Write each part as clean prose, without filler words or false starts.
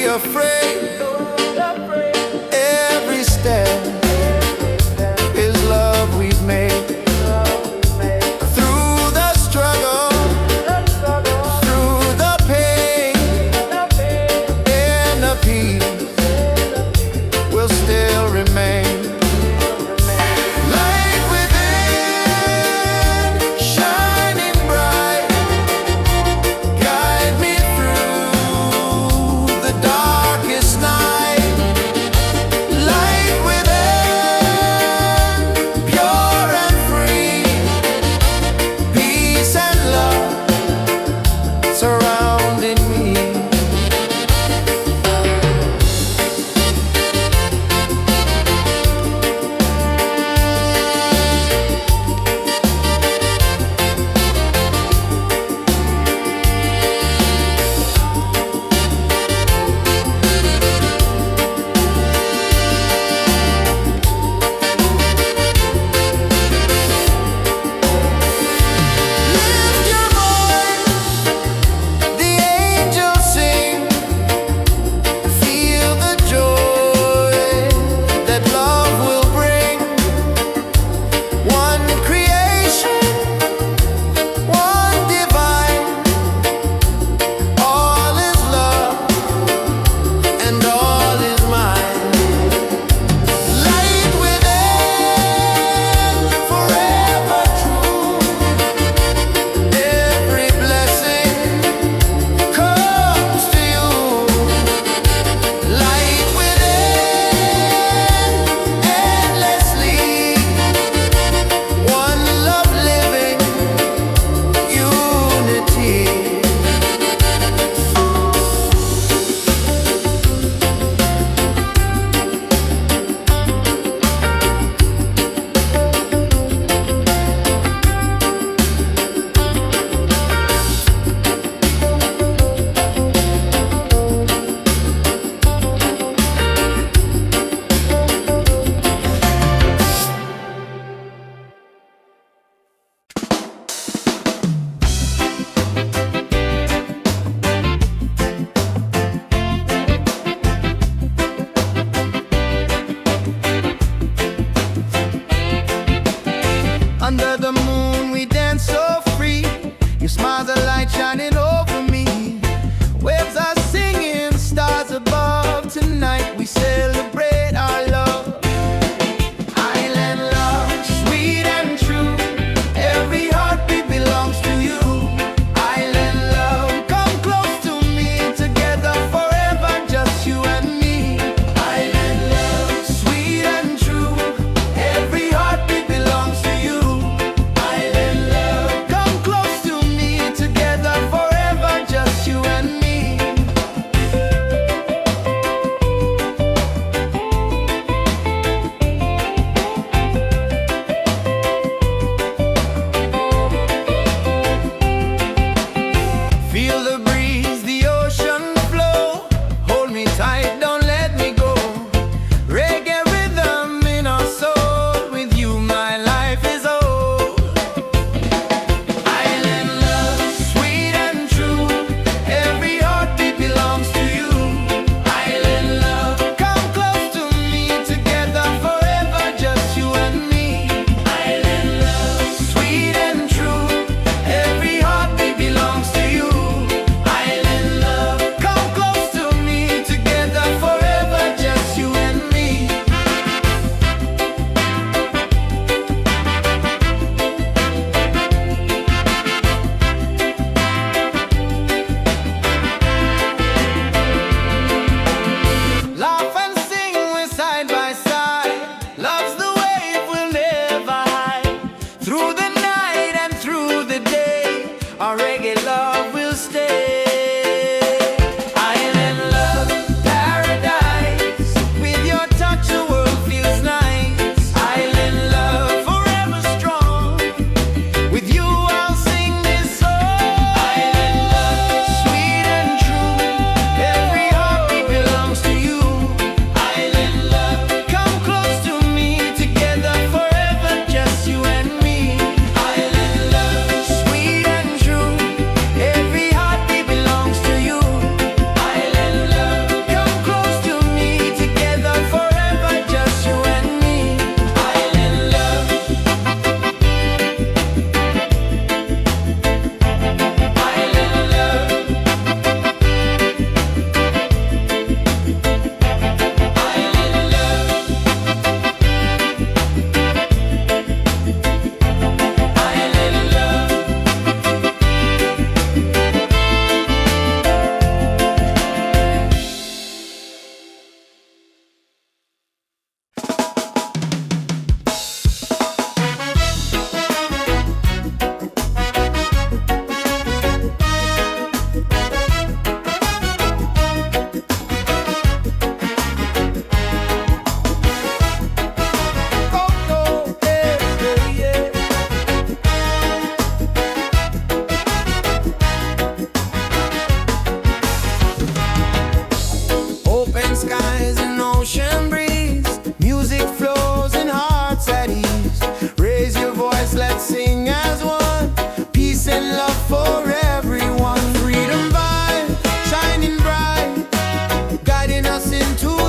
be afraid. Every step is love we've made. Through the struggle, through the pain, and the peace will still remain. Light within, shining bright, guide me through the darkest night. Light within, pure and free, peace and love surrounding me. Lift your voice, the angels sing. Feel the joy that love will bring. One creation, one divine. All is love and all is mine. Light within, forever true. Every blessing comes to you. Light within, endlessly. One love living, unity. Under the moon we dance so free. Your smile's a light shining over me. Waves are singing, stars above. Tonight we celebrate our love. Island love, sweet and true. Every heartbeat belongs to you. Island love, come close to me. Together forever, just you and me. Island love, sweet and true. Every heartbeat belongs to you. Island love, come close to me. Together forever, just you and me. Feel the breeze, the ocean flow. Hold me tight, don't let me go. Reggae rhythm in our soul. With you, my life is whole. Island love, sweet and true. Every heartbeat belongs to you. Island love, come close to me. Together forever, just you and me. Island love, sweet and true. Every heartbeat belongs to you. Island love, come close to me. Together forever.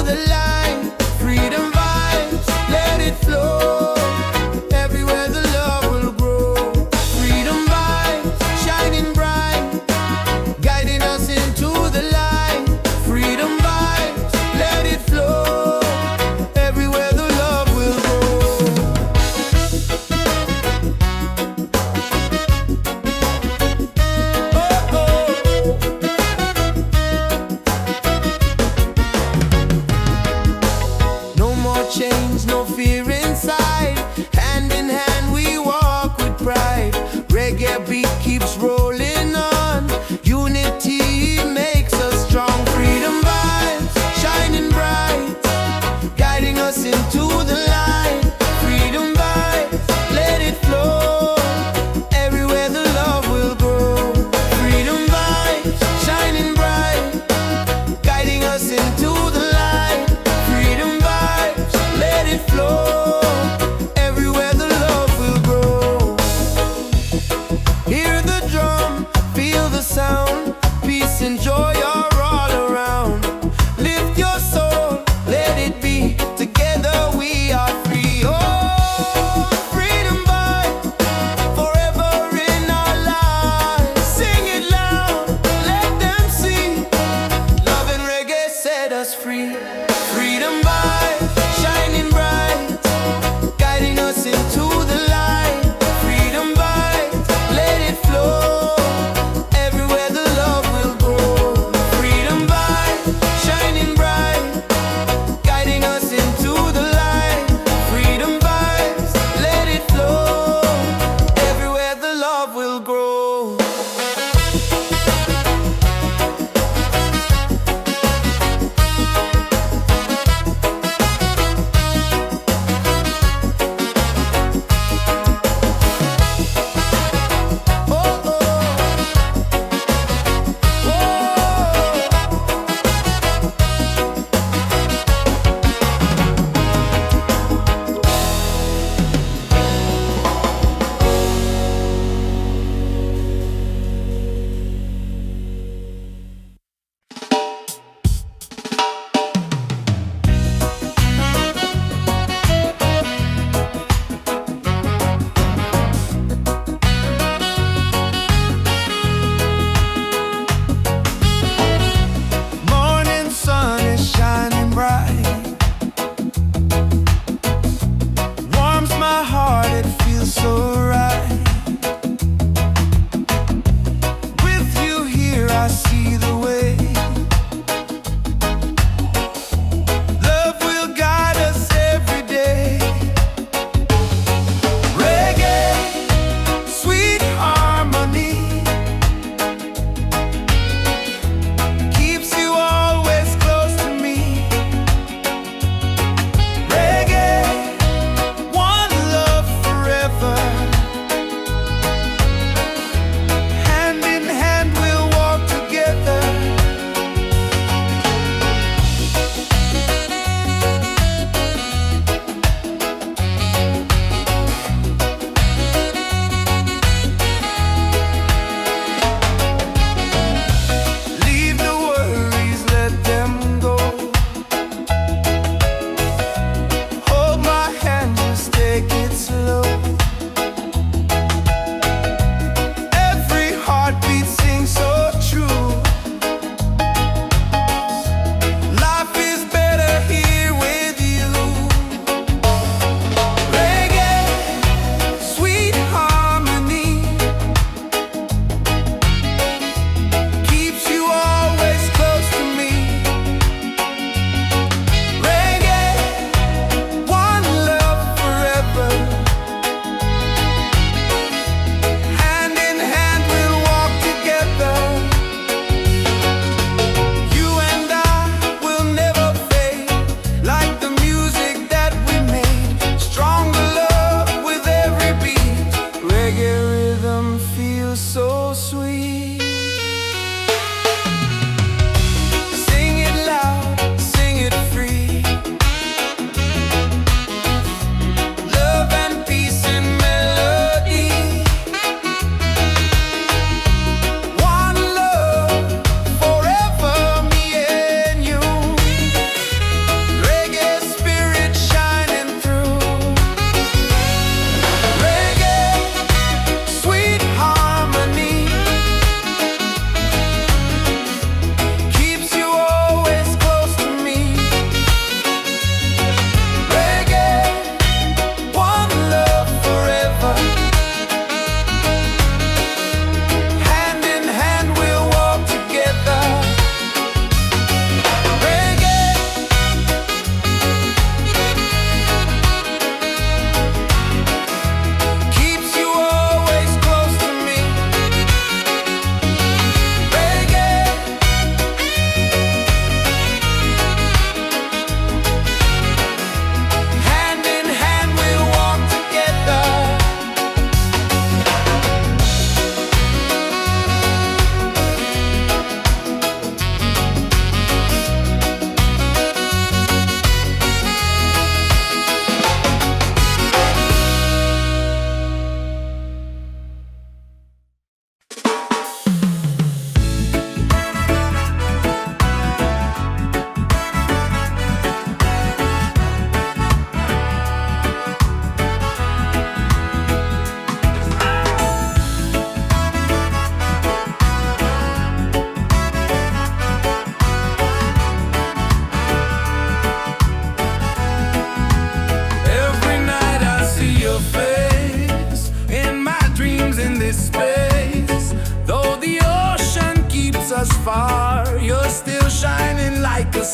the line. Freedom vibes, let it flow. Everywhere the love will grow. Freedom vibes, shining bright, guiding us into the light. Freedom vibes, let it flow. Everywhere the love will grow. Oh, oh. No more chains, no fear inside. Hand in hand we walk with pride. Reggae beat keeps rolling on. Unity makes us strong. Freedom vibes, shining bright, guiding us into the light. Freedom vibes, let it flow. Everywhere the love will grow. Freedom vibes, shining bright, guiding us into the light. Freedom vibes, let it flow. Everywhere the love will grow. Hear the drum, feel the sound. Peace and joy are all around. Lift your soul, let it be. Together we are free. Oh, freedom vibes, forever in our lives. Sing it loud, let them see. Love and reggae set us free. Freedom vibes, shining bright, guiding us into the light. Freedom vibes, let it flow. Everywhere the love will grow. Freedom vibes, shining bright, guiding us into the light. Freedom vibes, let it flow. Everywhere the love will grow.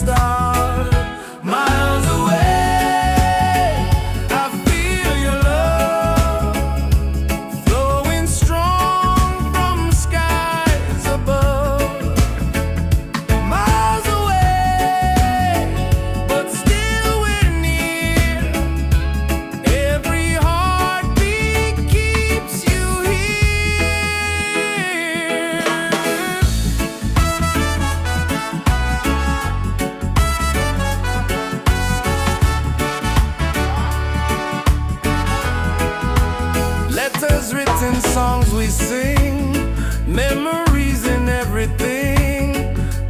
star. Miles away, I feel your love flowing strong from skies above. Miles away, but still we're near. Every heartbeat keeps you here. Letters written, songs we sing, memories in everything.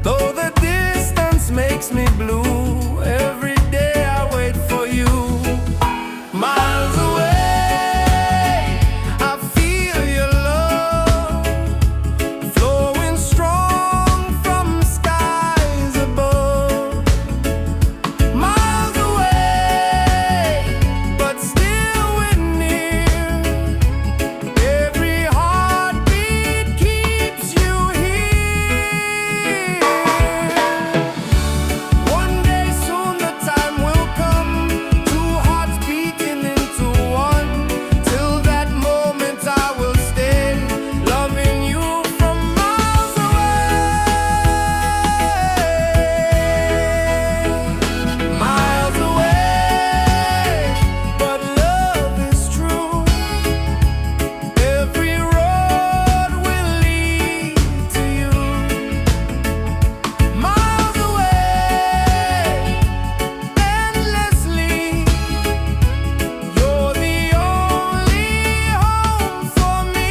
Though the distance makes me blue, every day I wait for you. Miles away, I feel your love flowing strong from skies above. Miles away, but still we're near. Every heartbeat keeps you here. One day soon the time will come, two hearts beating into one. Till that moment I will stay, loving you from miles away. Miles away, but love is true. Every road will lead to you. Miles away, endlessly. You're the only home for me.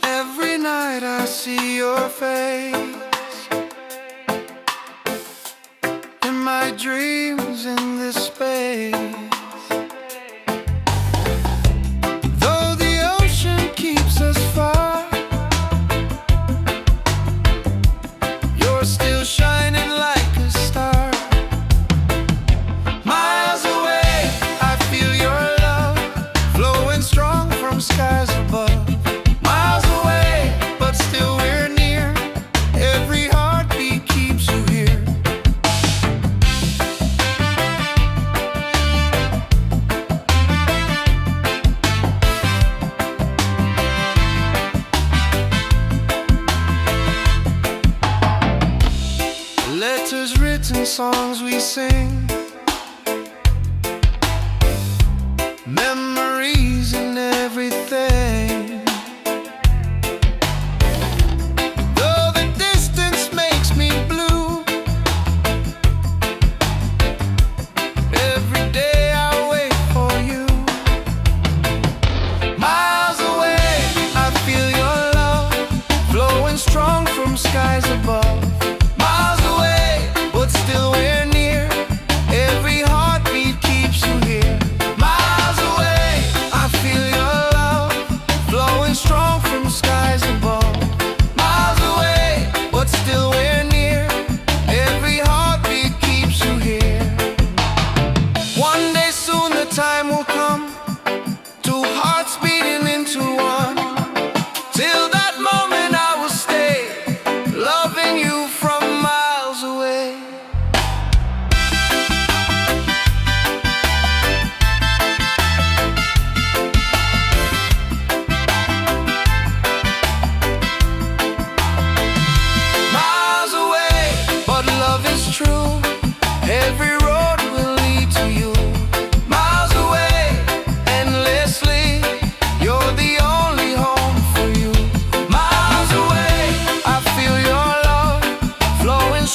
Every night I see your face in my dreams in this space. Though the ocean keeps us far, you're still shining like a star. Miles away, I feel your love flowing strong from skies above. Miles away, but still we're near. Every heartbeat keeps you here. Letters written, songs we sing, memories in everything. Though the distance makes me blue, every day I wait for you. Miles away, I feel your love flowing strong from skies above. Miles away, but still we're near.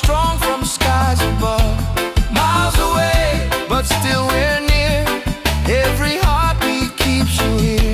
strong from skies above. Miles away, but still we're near. Every heartbeat keeps you here.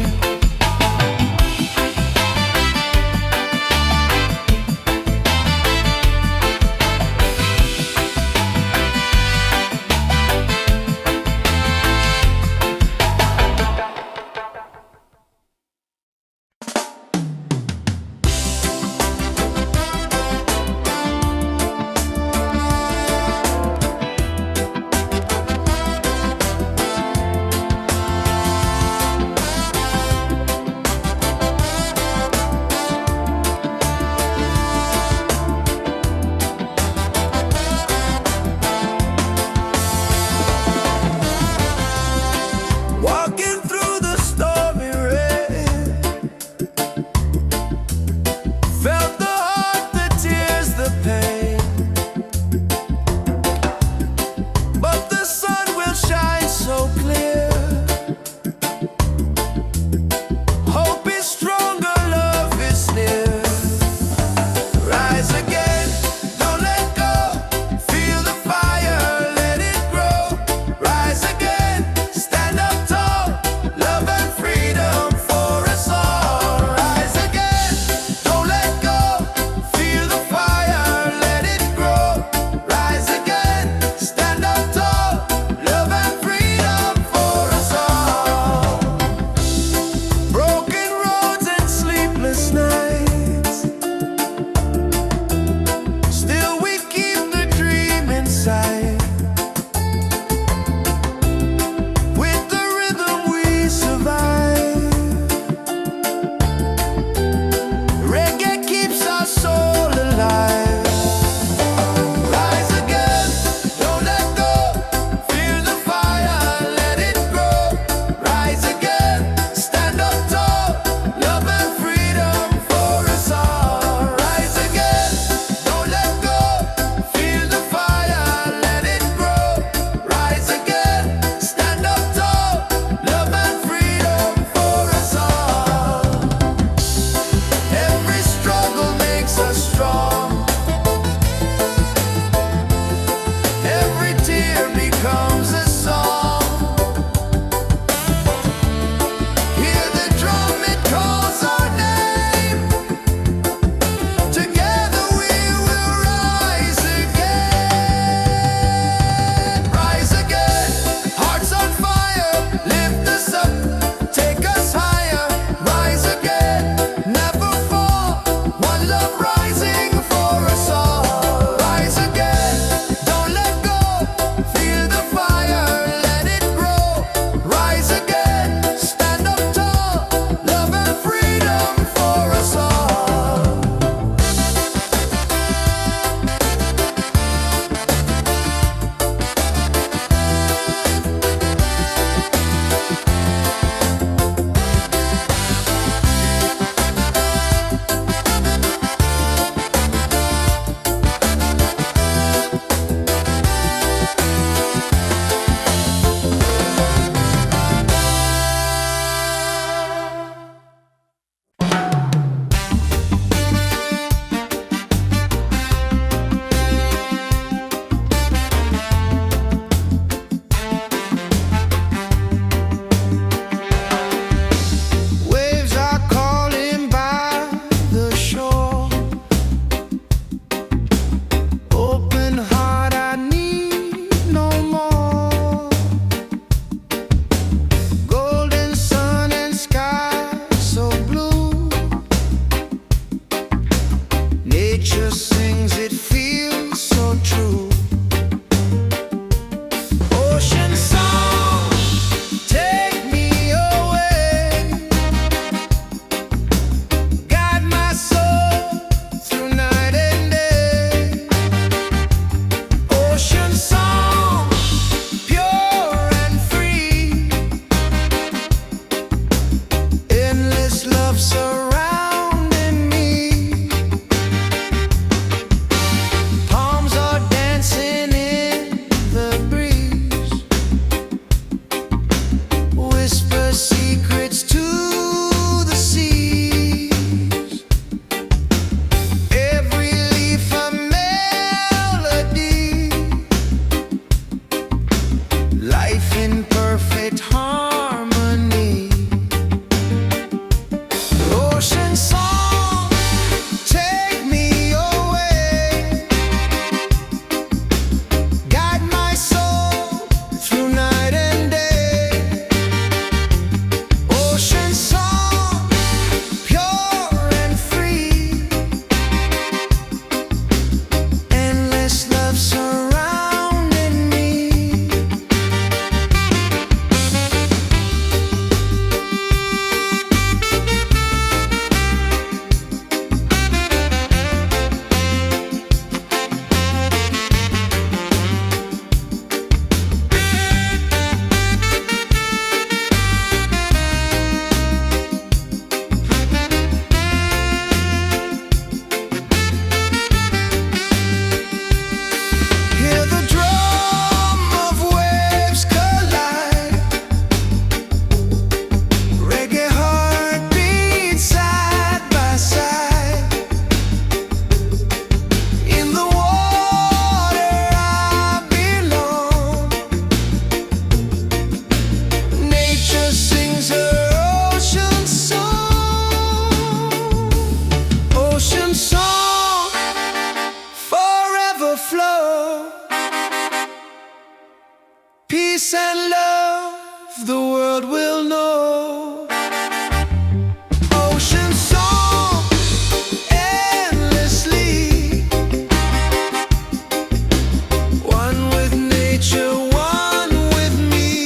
peace and love the world will know. Ocean song endlessly, one with nature, one with me.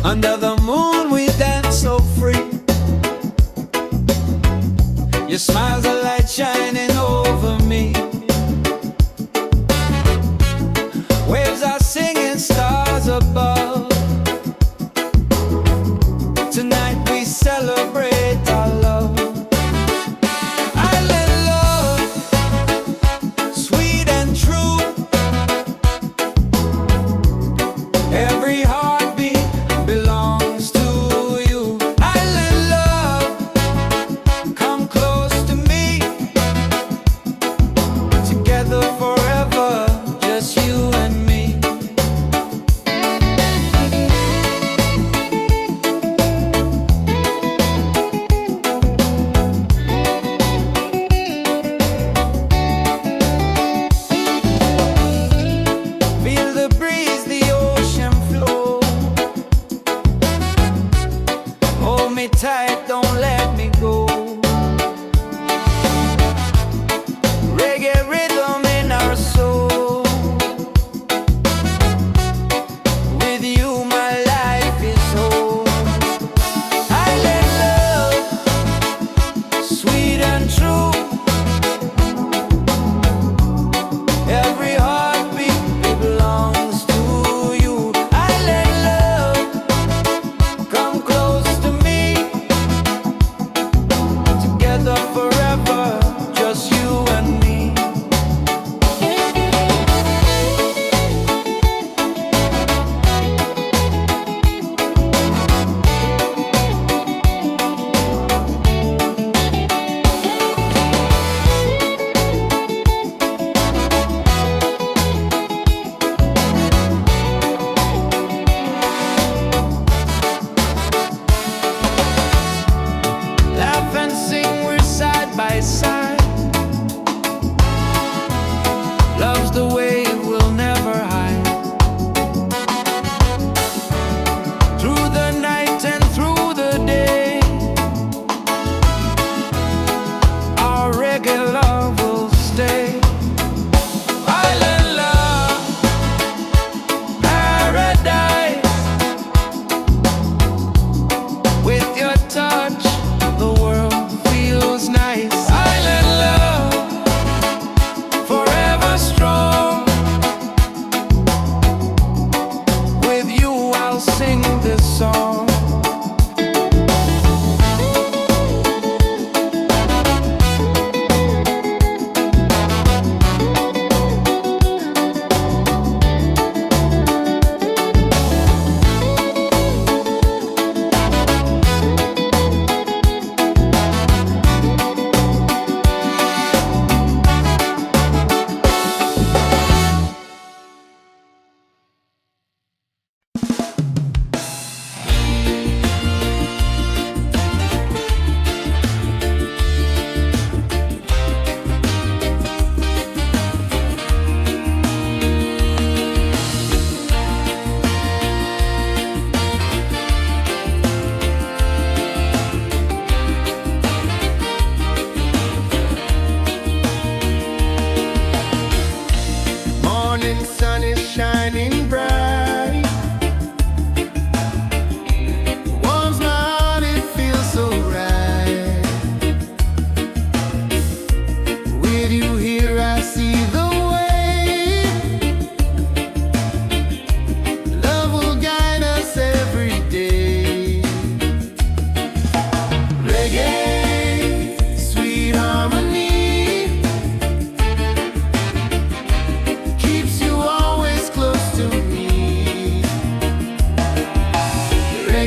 Under the moon we dance so free. Your smile's a light shining over me. Waves are singing, stars above. Tonight we celebrate our love. Island love, sweet and true. Every heartbeat belongs to you. Island love, come close to me. Together forever, just you and me. Feel the breeze, the ocean flow. Hold me tight, don't let me go. Reggae rhythm in our soul. With you my life is whole. Island love, sweet and true. Every heartbeat belongs to you. Island love, come close to me. Together forever, just you and me. Laugh and sing, we're side by side. Love's the way we'll never hide. Through the night and through the day, our reggae love will stay. Island love, paradise. With your touch, the world feels nice. Island love, forever strong. With you I'll sing this song.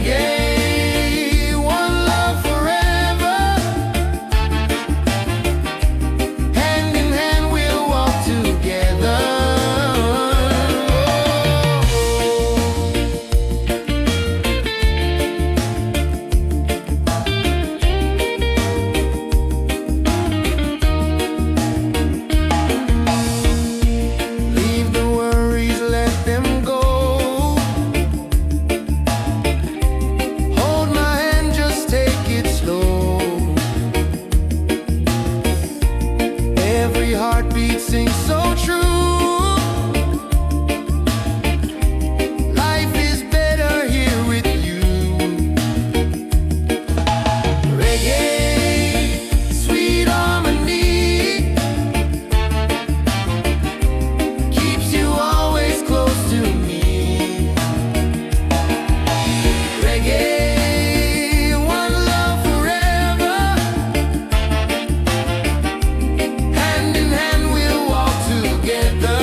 Reggae, one love forever. Hand in hand we'll walk together. Leave the worries, let them go. Hold my hand, just take it slow. Every heartbeat sings so true. Life is better here with you. Reggae, sweet harmony, keeps you always close to me. Reggae, one love forever. Hand in hand we'll walk together.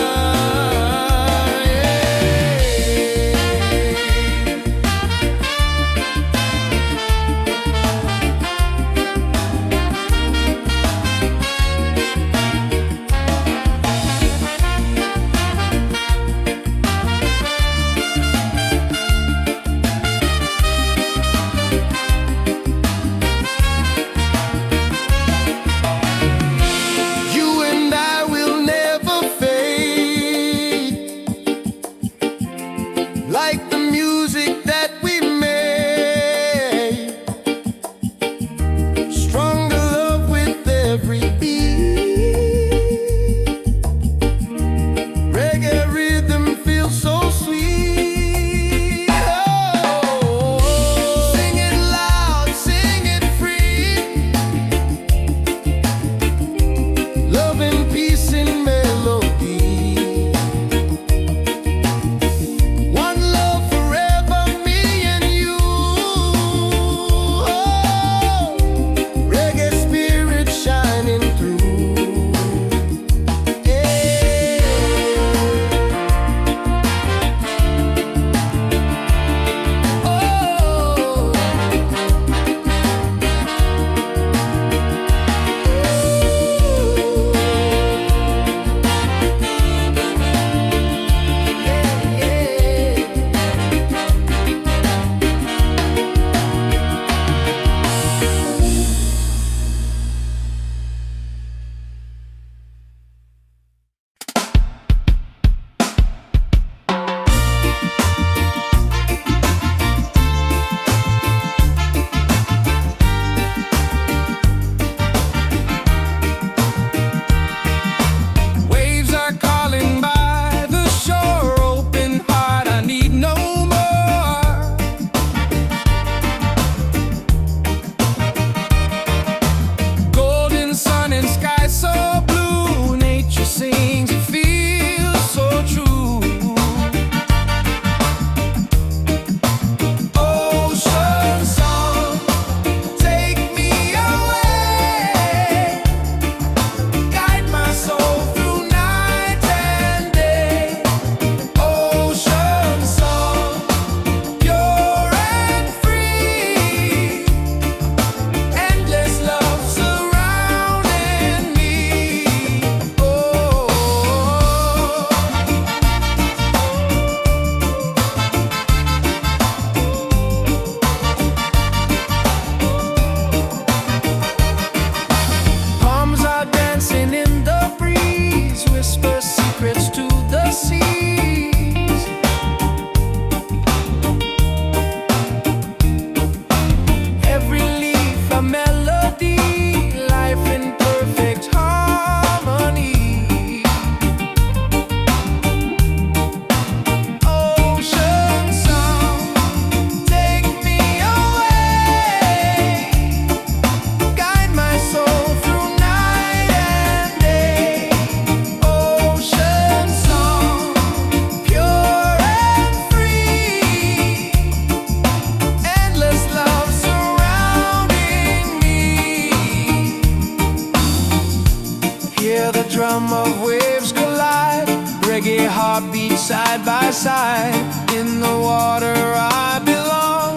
You and I will never fade, like the music that we made. Stronger love with every beat. Reggae rhythm feels so sweet. Oh, sing it loud, sing it free. Love and peace in melody. One love forever, me and you. Oh, reggae spirit shining through. Yeah. Oh. Waves are calling by the shore. Open heart, I need no more. Golden sun and sky so blue. Nature sings, it feels so true. Ocean song, take me away. Guide my soul through night and day. Ocean song, pure and free. Endless love surrounding me. Oh. Palms are dancing in the breeze, whisper secrets to the seas. Every leaf a melody, life in perfect harmony. Ocean song, take me away. Guide my soul through night and day. Ocean song, pure and free. Endless love surrounding me. Hear the drum of waves collide. Reggae heartbeat side by side. In the water I belong.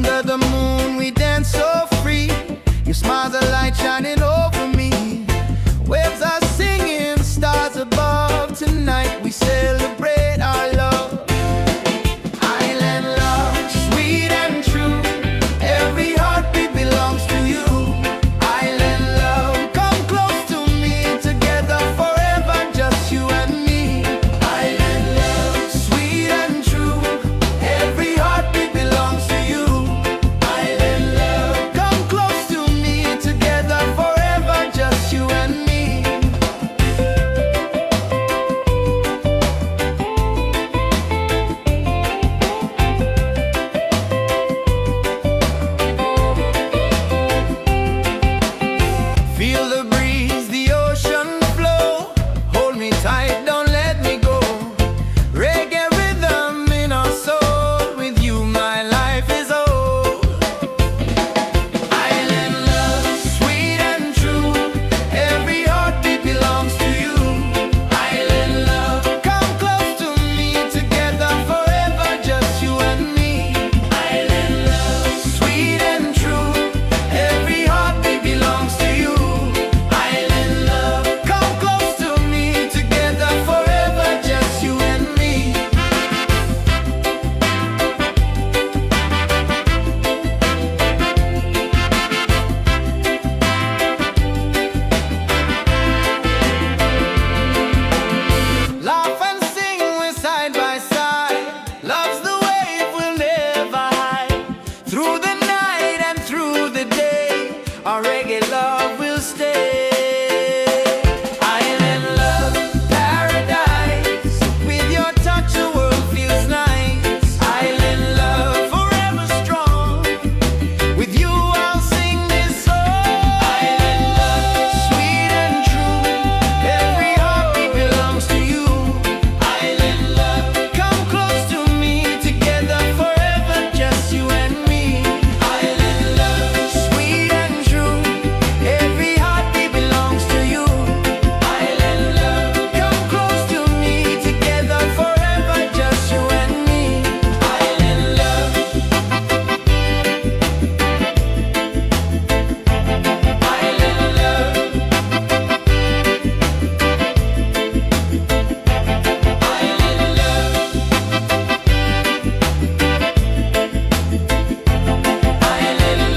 Under the moon we dance so free. Your smile's a light shining over me. Waves are singing, stars above. Tonight we celebrate our love. Island love, sweet and true. Every heartbeat belongs to you. Island love, come close to me. Together forever, just you and me. Island love, sweet and true. Every heartbeat belongs to you. Island love, come close to me. Together forever, just you and me. Feel the breeze, the ocean flow. Hold me tight, don't let me go. Reggae rhythm in our soul. With you my life is whole. Island love, sweet and true. Every heartbeat belongs to you. Island love, come close to me. Together forever, just you and me. Island love, sweet and true. Every heartbeat belongs to you. Island love, come close to me. Together forever, just you and me. Laugh and sing, we're side by side. Love's the wave we'll never hide. Through the night and through the day, our reggae love will stay. Island love, paradise. With your touch the world feels nice. Island love, forever strong. With you I'll sing this song. Island love, sweet and true. Every heartbeat belongs to you. Island love, come close to me. Together forever, just you and me. Island love, sweet and true. Every heartbeat belongs to you. Island love, come close to me. Together forever, just you and me. Island love. Island love. Island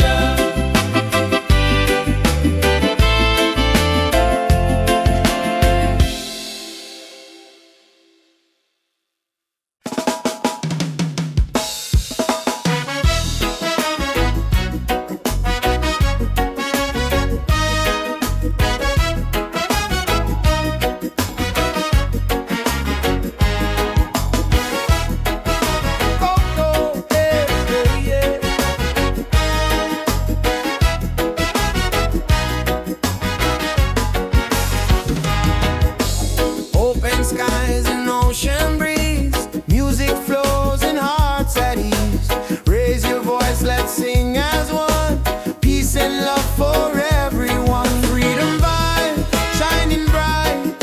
Open skies and ocean breeze. Music flows and hearts at ease. Raise your voice, let's sing as one. Peace and love for everyone. Freedom vibe, shining bright,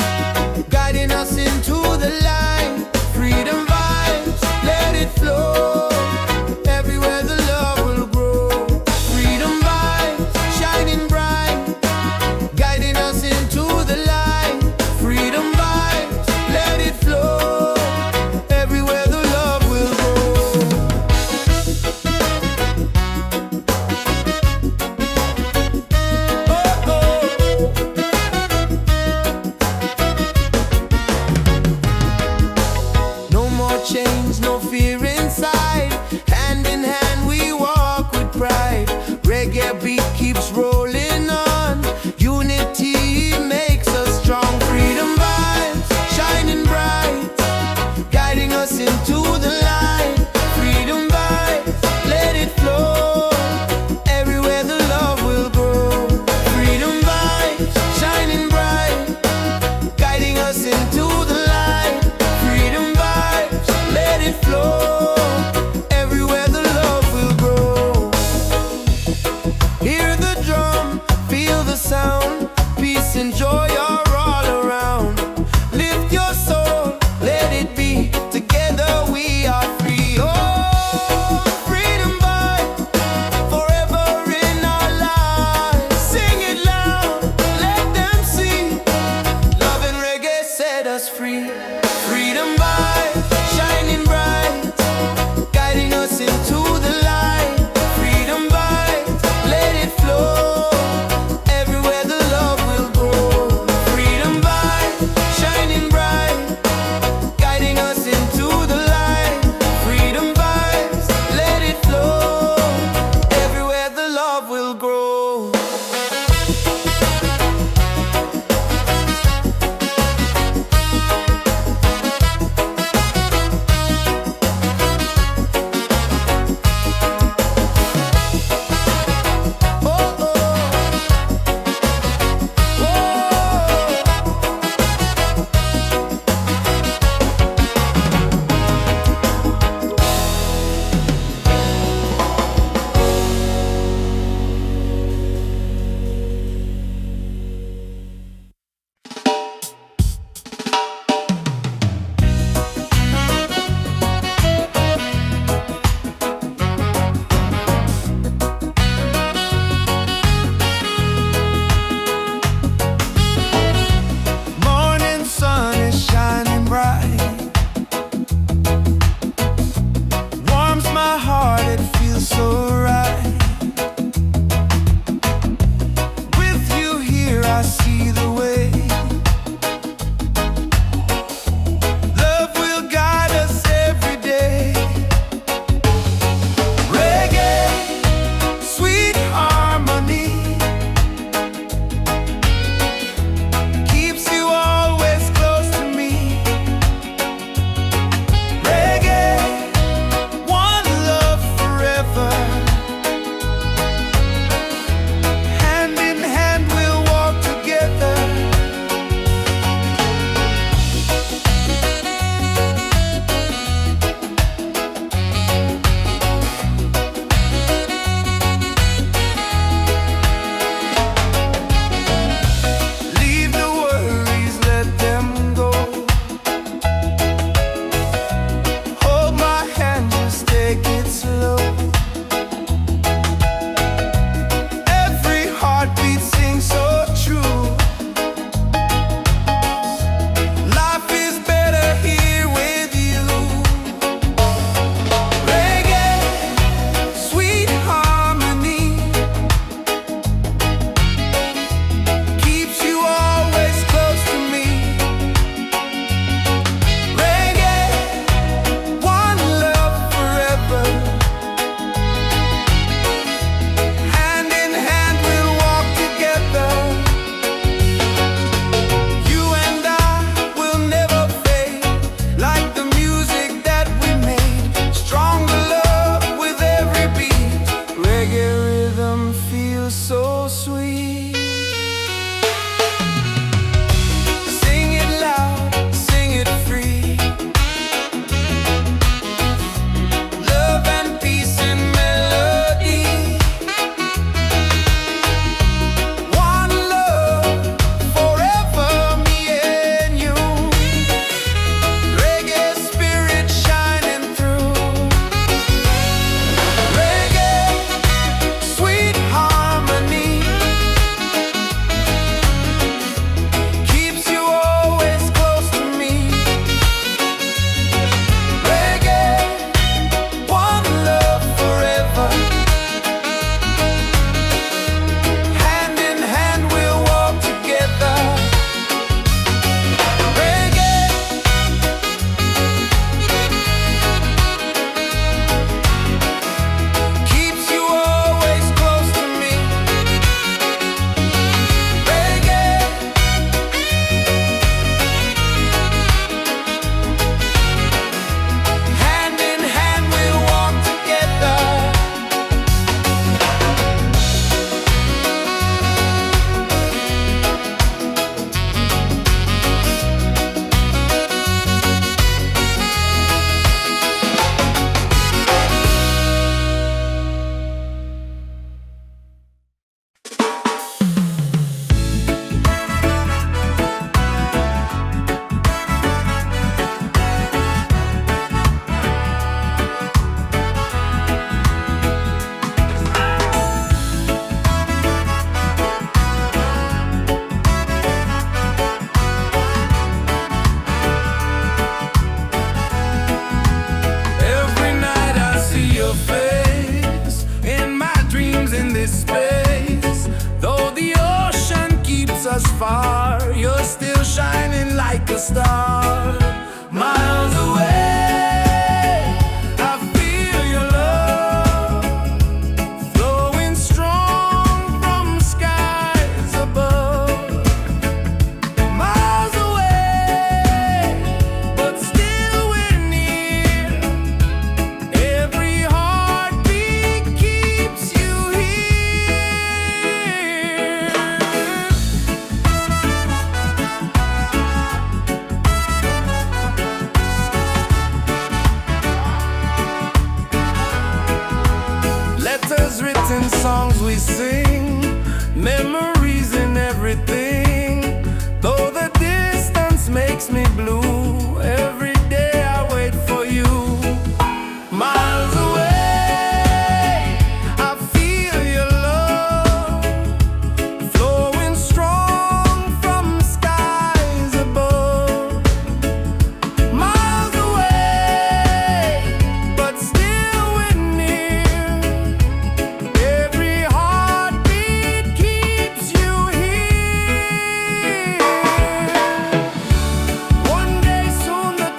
guiding us into the light. Freedom vibes, let it flow. Everywhere the love will grow. Freedom vibes, shining bright, guiding us into the light. Freedom vibes, let it flow. Everywhere the love will grow. far, you're still shining like a star. Miles away, I feel your love flowing strong from skies above. Miles away, but still we're near. Every heartbeat keeps you here. Letters written, songs we sing, memories in everything. Though the distance makes me blue, every day I wait for you. Miles away, I feel your love flowing strong from skies above. Miles away, but still we're near. Every heartbeat keeps you here. One day soon the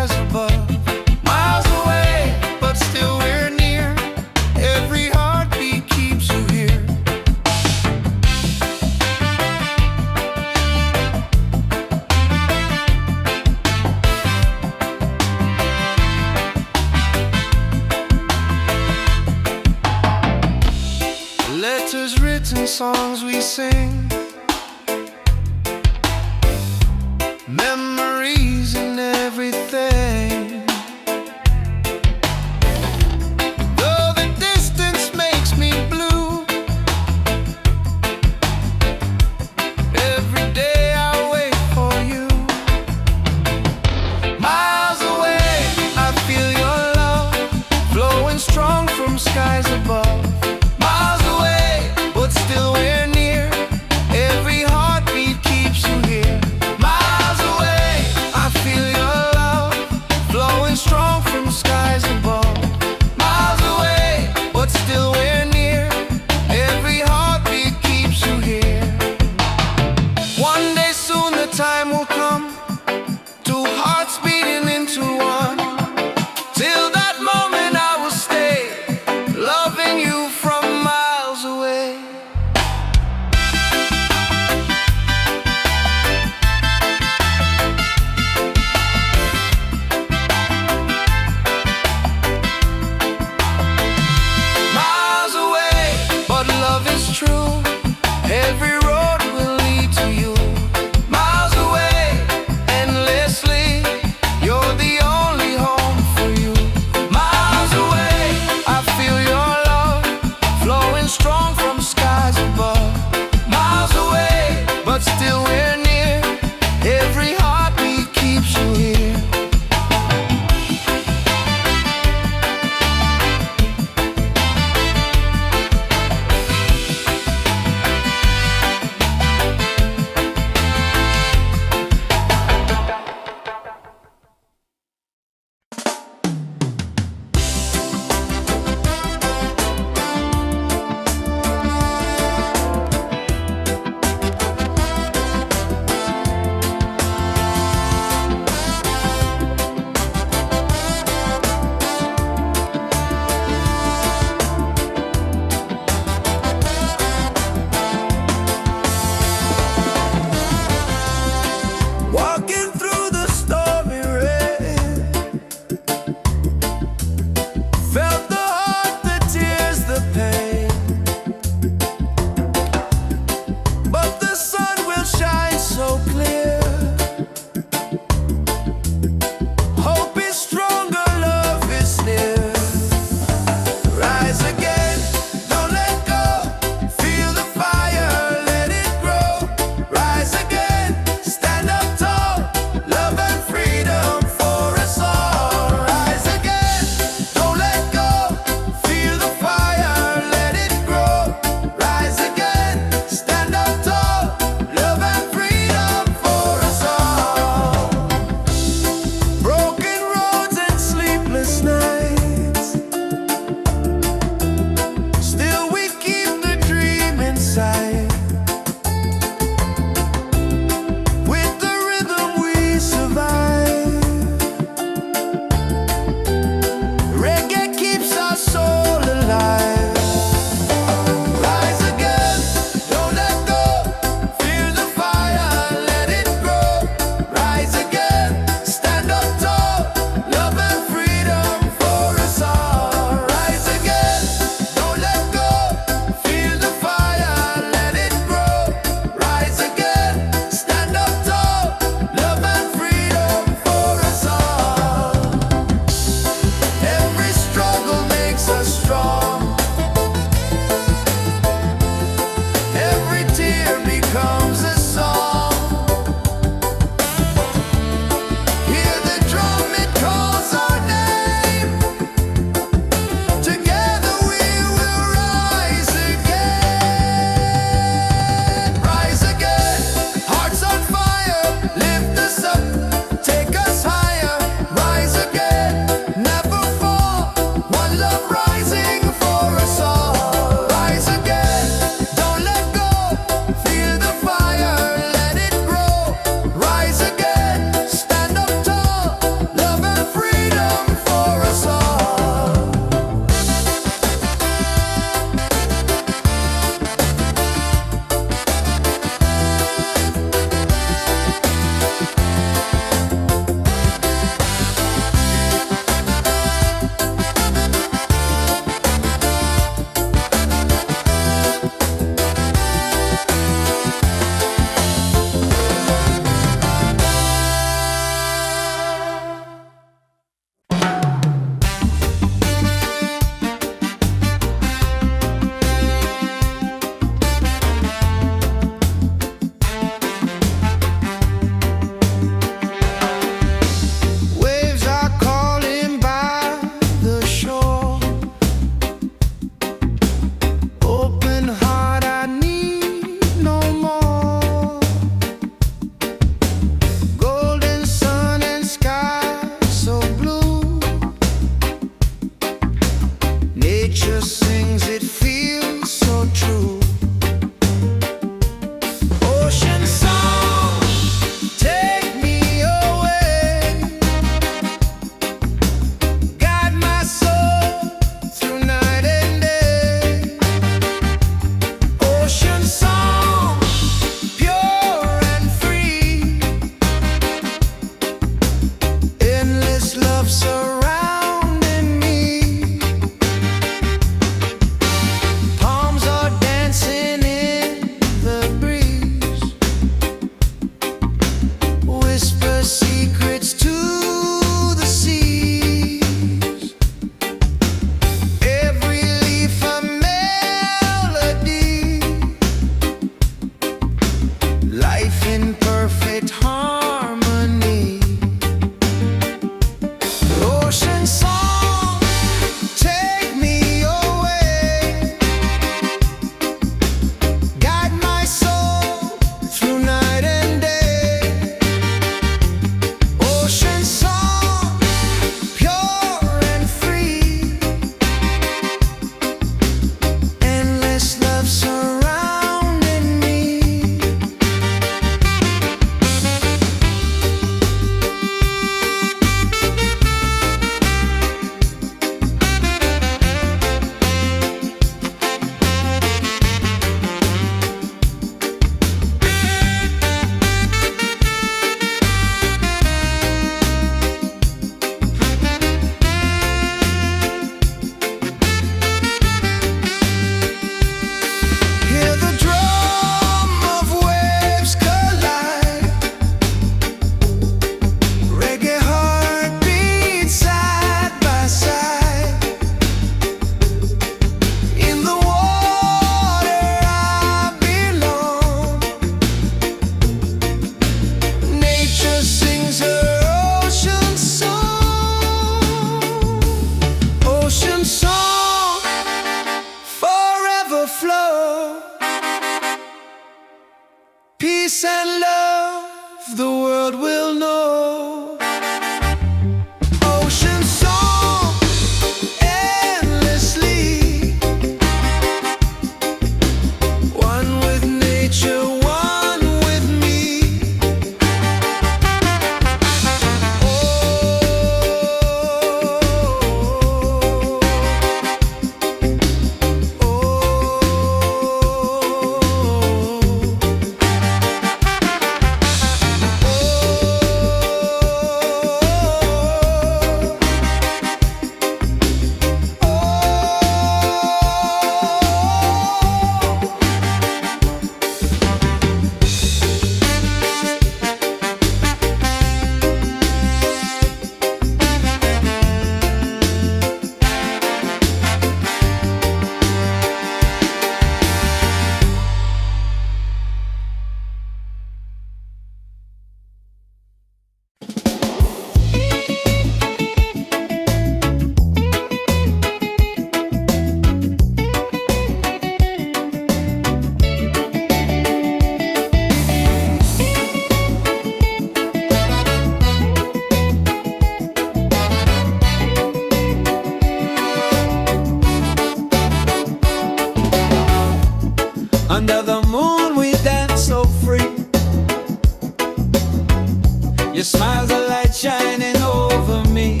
Your smile's a light shining over me.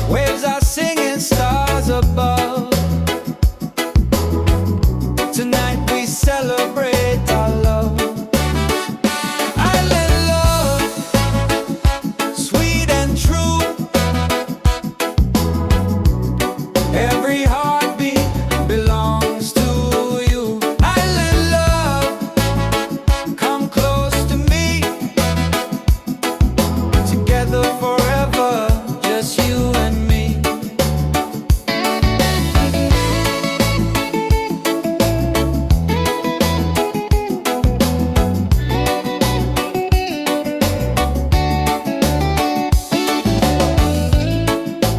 Waves are singing, stars above. Tonight we celebrate our love. Island love, sweet and true. Every heartbeat belongs to you. Island love, come close to me. Together forever, just you and me.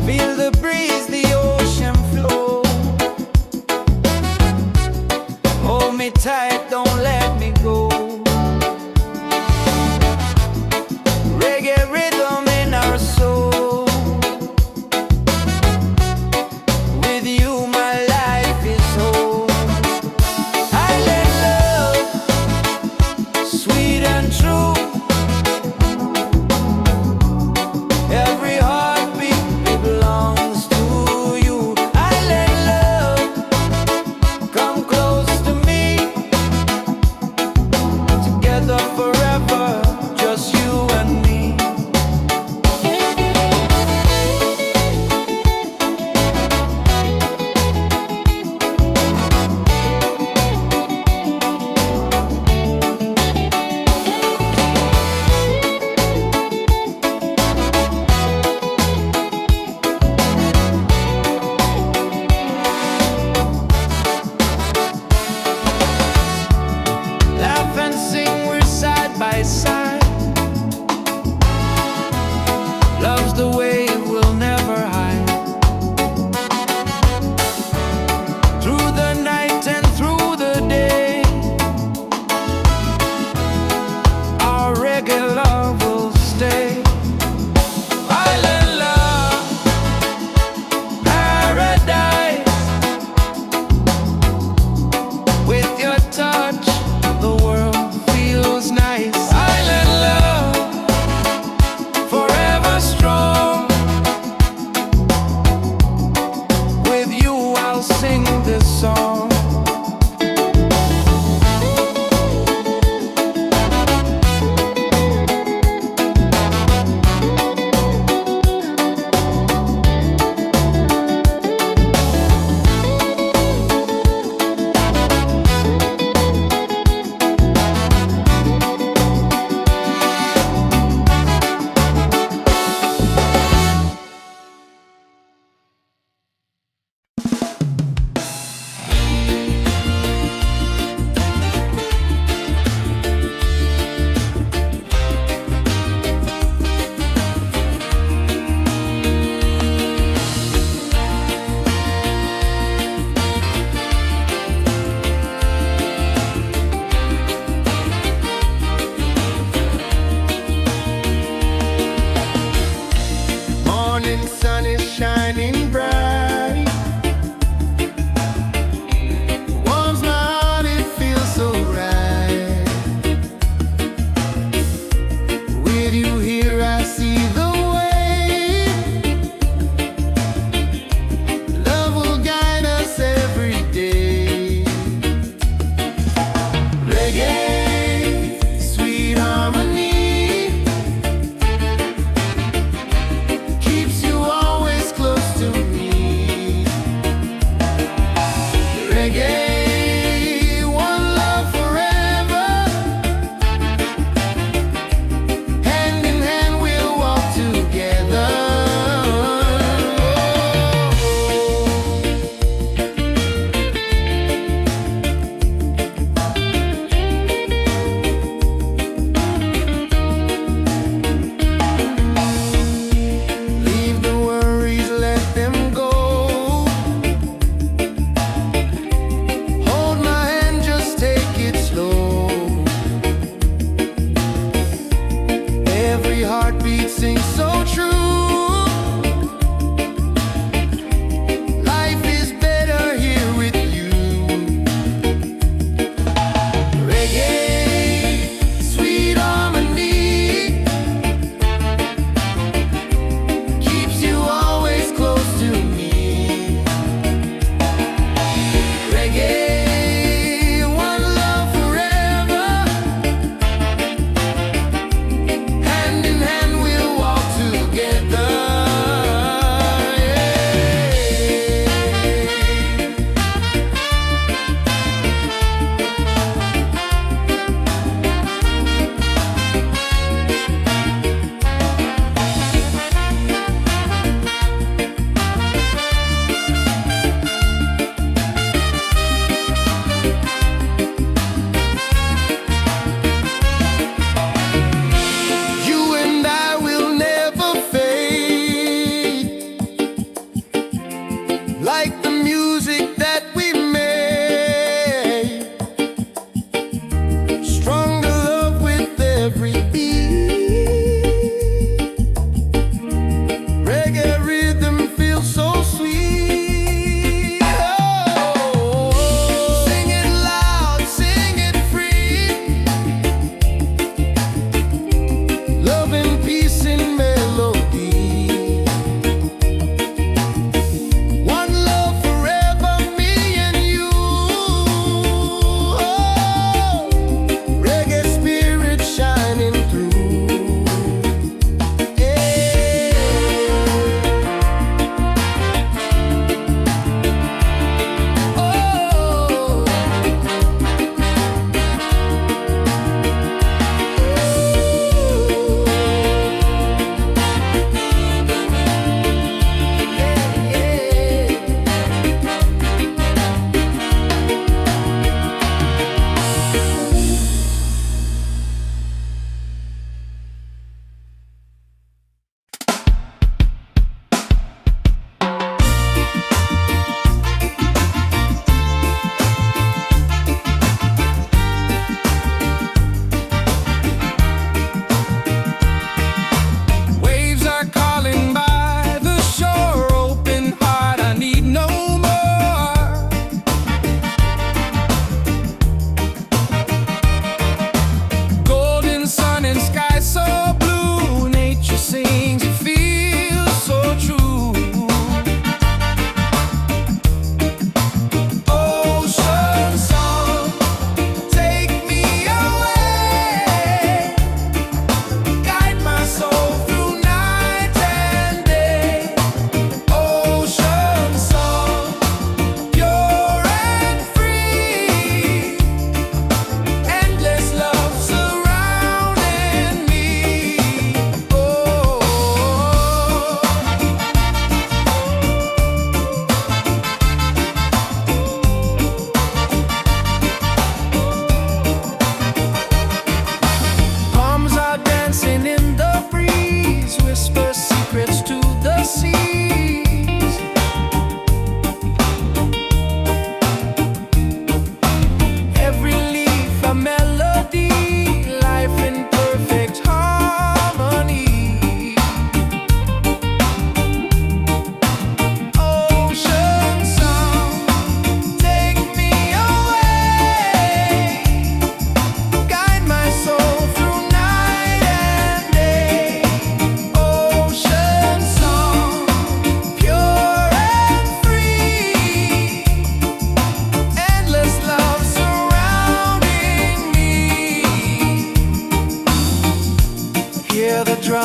Feel the breeze, the ocean flow. Hold me tight, don't let me go. Reggae rhythm in our soul. With you my life is whole. Island love, sweet and true. Every heartbeat belongs to you. Island love, come close to me. Together forever, just you and me. Laugh and sing, we're side by side. Love's the way we'll never hide. Through the night and through the day, our reggae love will stay. Island love, paradise. With your touch, the world feels nice. Island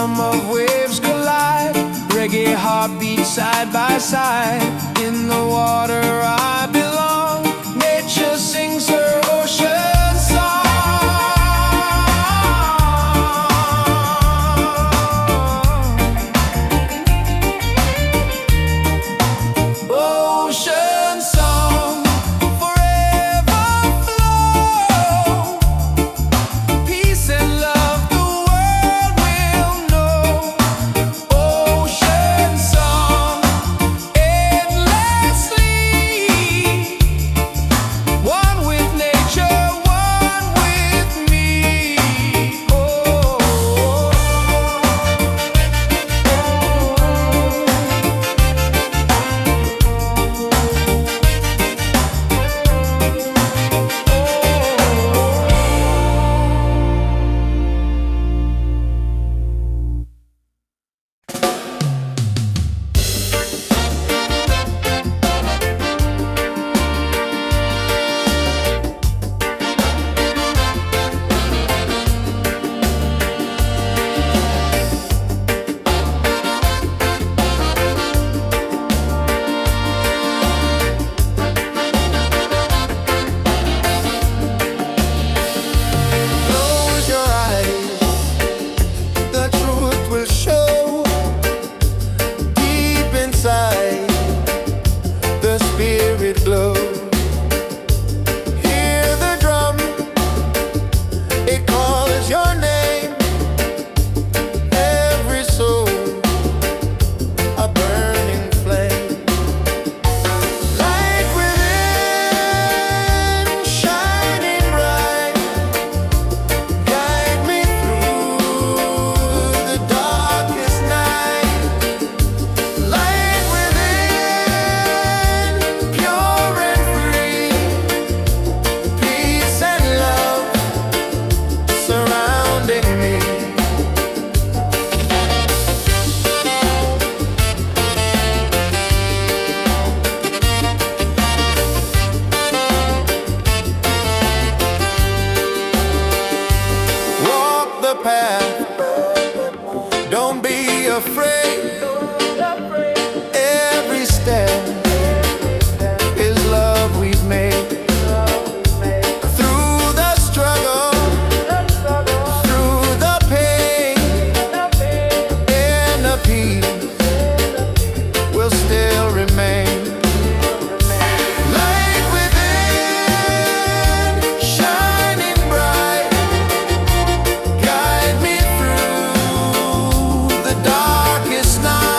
rhythm of waves collide. Reggae heartbeat side by side. In the water I belong. Nature sings her ocean song. Ocean song, forever flow. Peace and love the world will know. Ocean song, endlessly. One with nature, one with me. Oh. Close your eyes, the truth will show. Deep inside, the spirit glows. Hear the drum, it calls your name. Every soul, a burning flame. Light within, shining bright. Guide me through the darkest night. Light within, pure and free. Peace and love surrounding me. Walk the path, don't be afraid. Every step is love we've made. Through the struggle, through the pain, inner peace will still remain. Light within, shining bright. Guide me through the darkest night.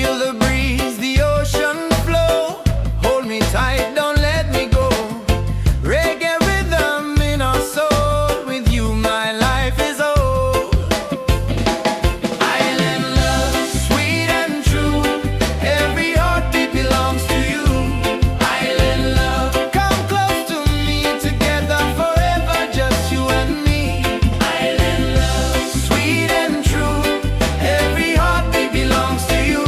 Feel the breeze, the ocean flow. Hold me tight, don't let me go. Reggae rhythm in our soul. With you my life is whole. Island love, sweet and true. Every heartbeat belongs to you. Island love, come close to me. Together forever, just you and me. Island love, sweet and true. Every heartbeat belongs to you.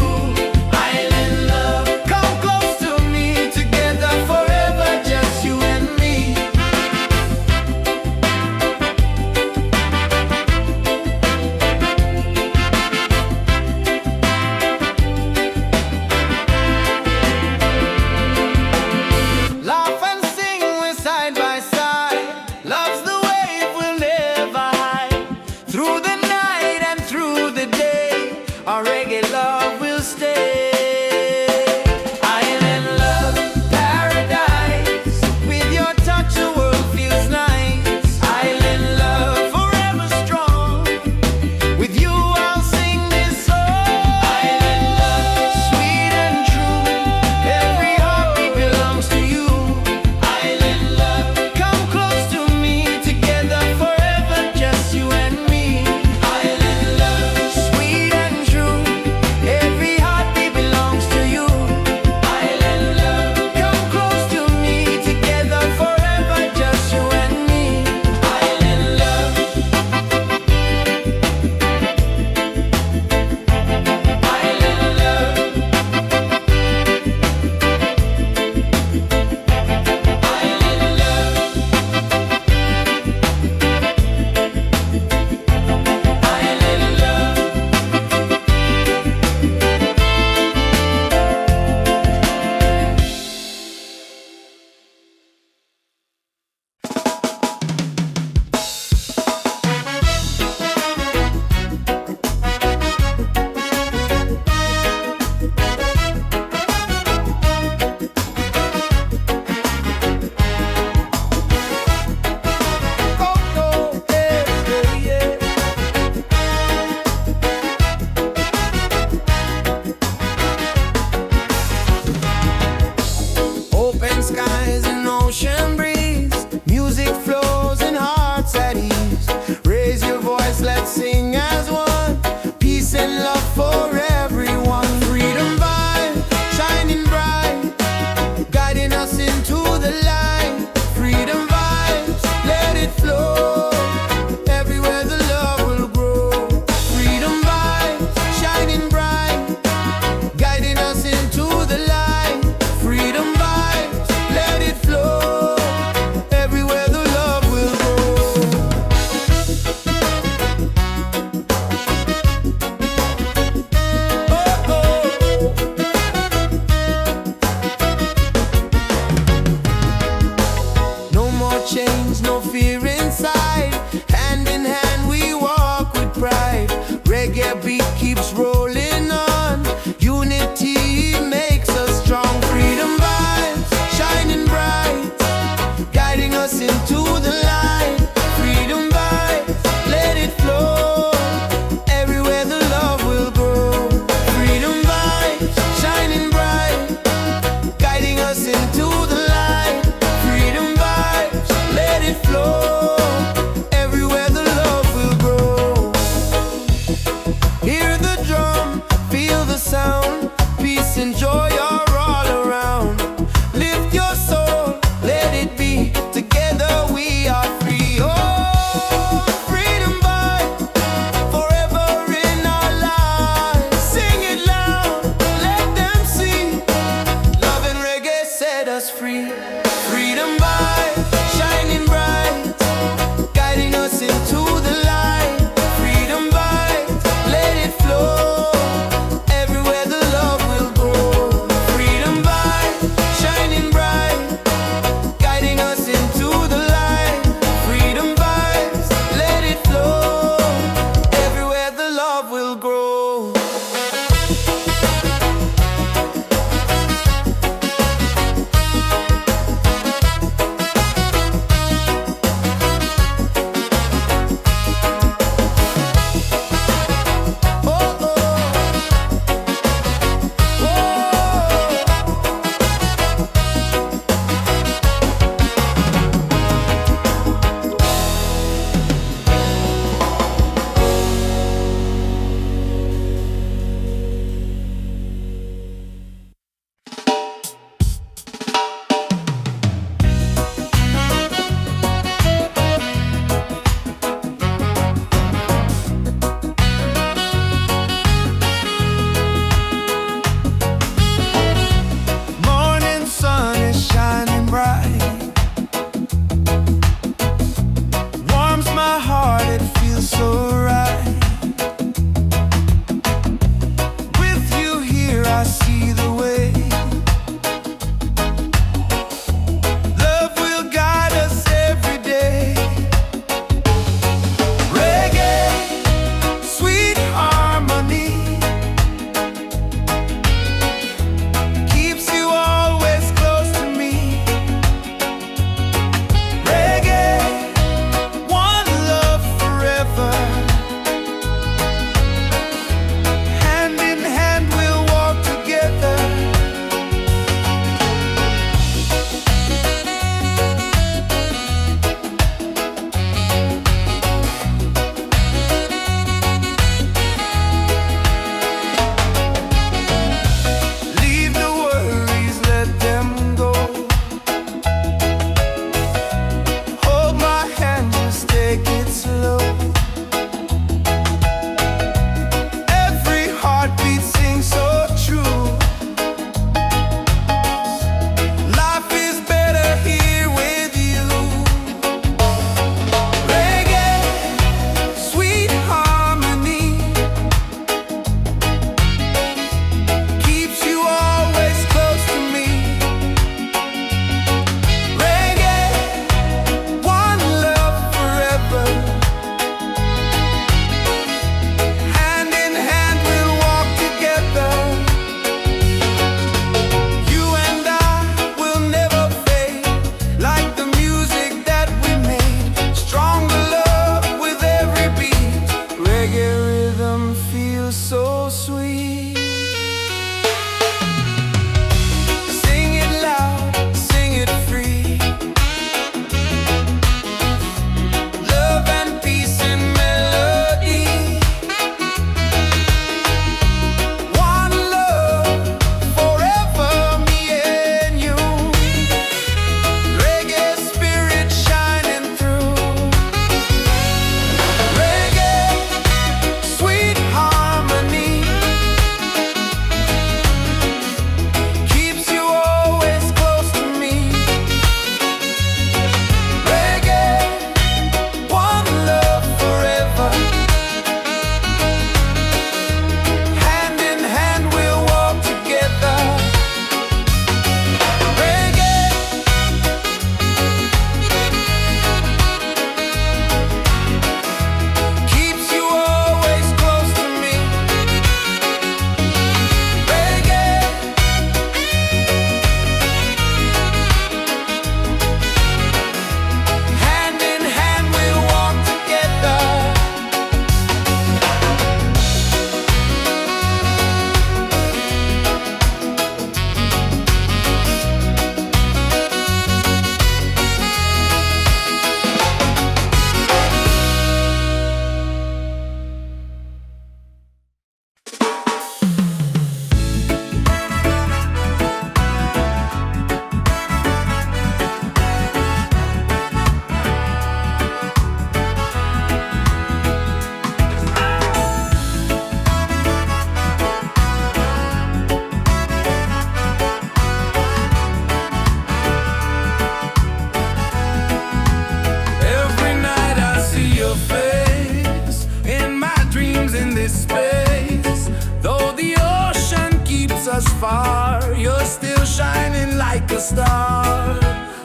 far, you're still shining like a star.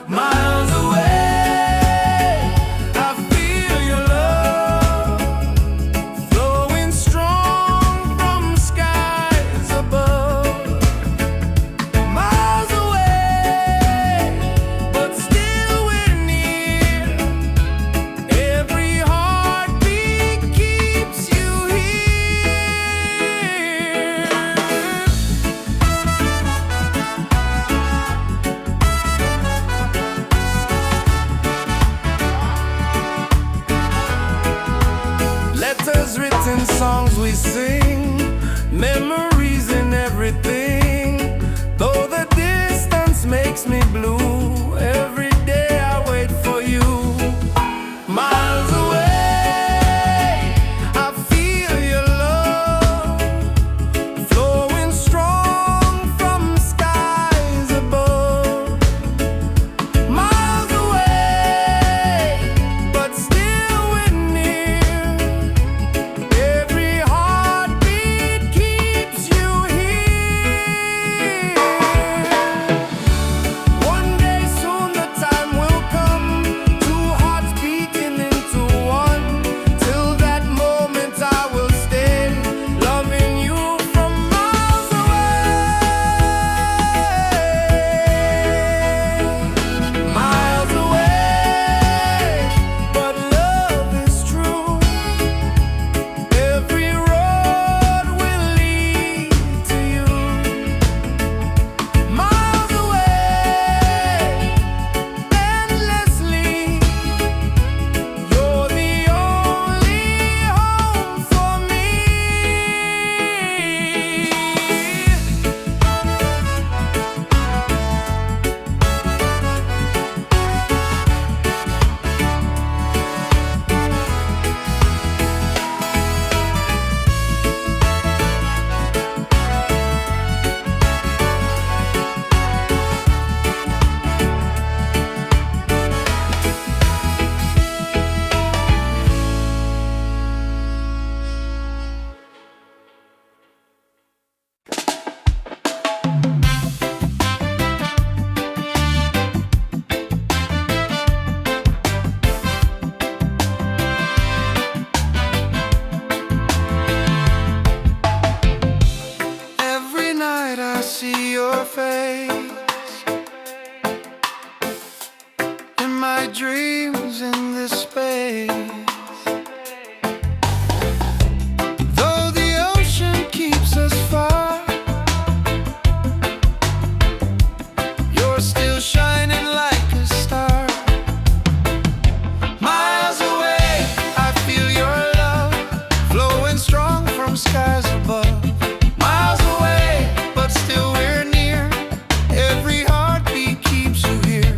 Miles away, I feel your love flowing strong from skies above. Miles away, but still we're near. Every heartbeat keeps you here. Letters written, songs we sing, memories in everything. Though the distance makes me blue, every day I wait for you. Miles away, I feel your love flowing strong from skies above. Miles away, but still we're near. Every heartbeat keeps you here. One day soon the time will come, two hearts beating into one. Till that moment I will stay, loving you from miles away. Miles away, but love is true. Every road will lead to you. Miles away, endlessly. You're the only home for me. Every night I see your face in my dreams in this space. Though the ocean keeps us far, you're still shining like a star. Miles away, I feel your love flowing strong from skies above. Miles away, but still we're near. Every heartbeat keeps you here.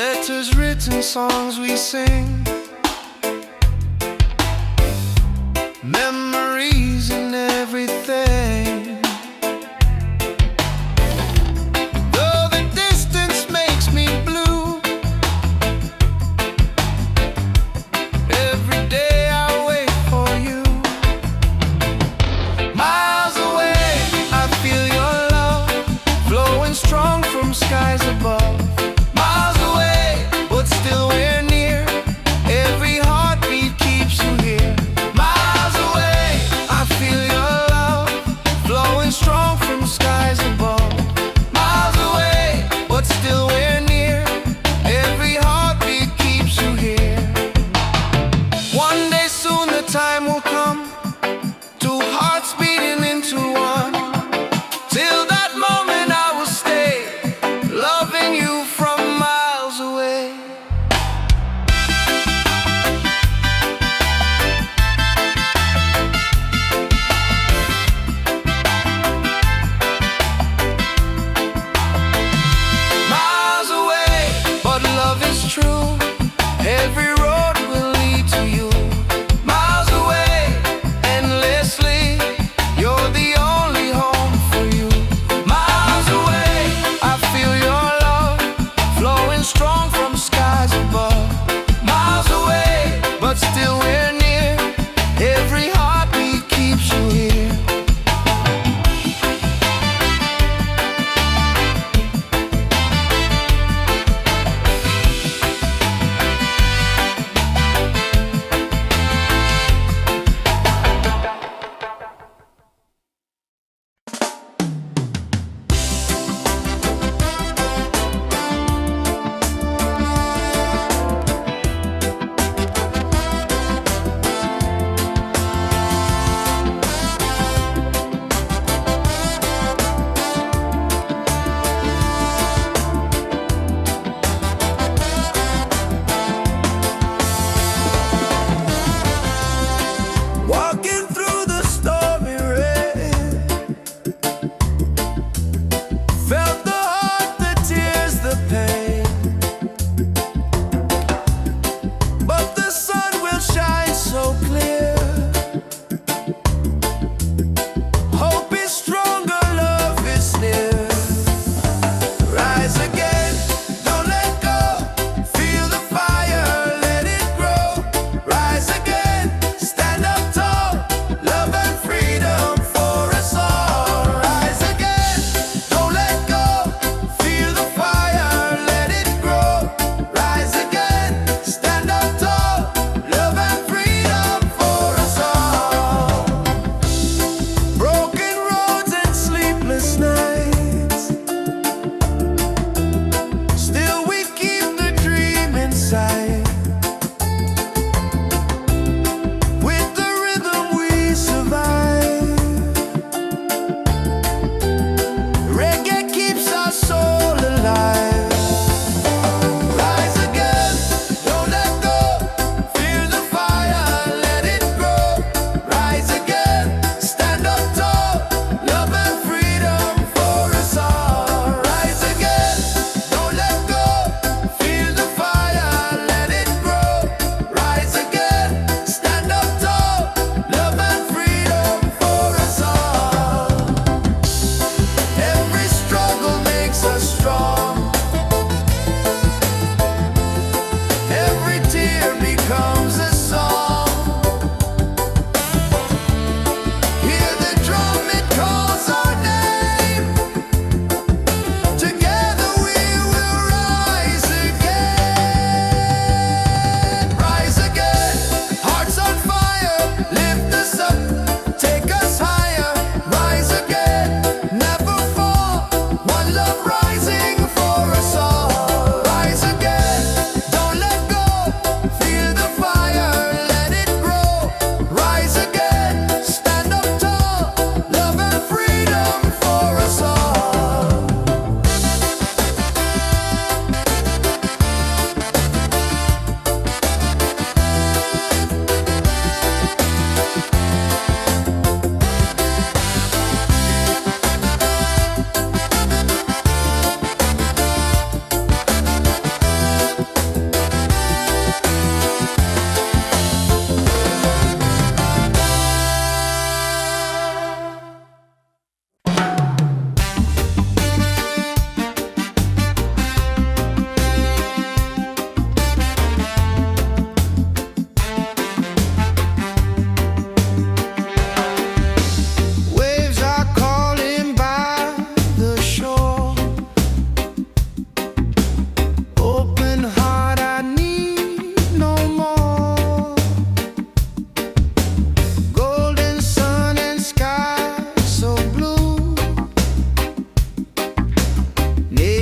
Letters written, songs we sing, memories in everything. Though the distance makes me blue, every day I wait for you. Miles away, I feel your love flowing strong from skies above. Miles away, but still we're near. Every heartbeat keeps you here. Miles away, I feel your love flowing strong from skies above. Miles away, but still we're near. Every heartbeat keeps you here. One day soon the time will come, two hearts beating into one. Till that moment I will stay, loving you from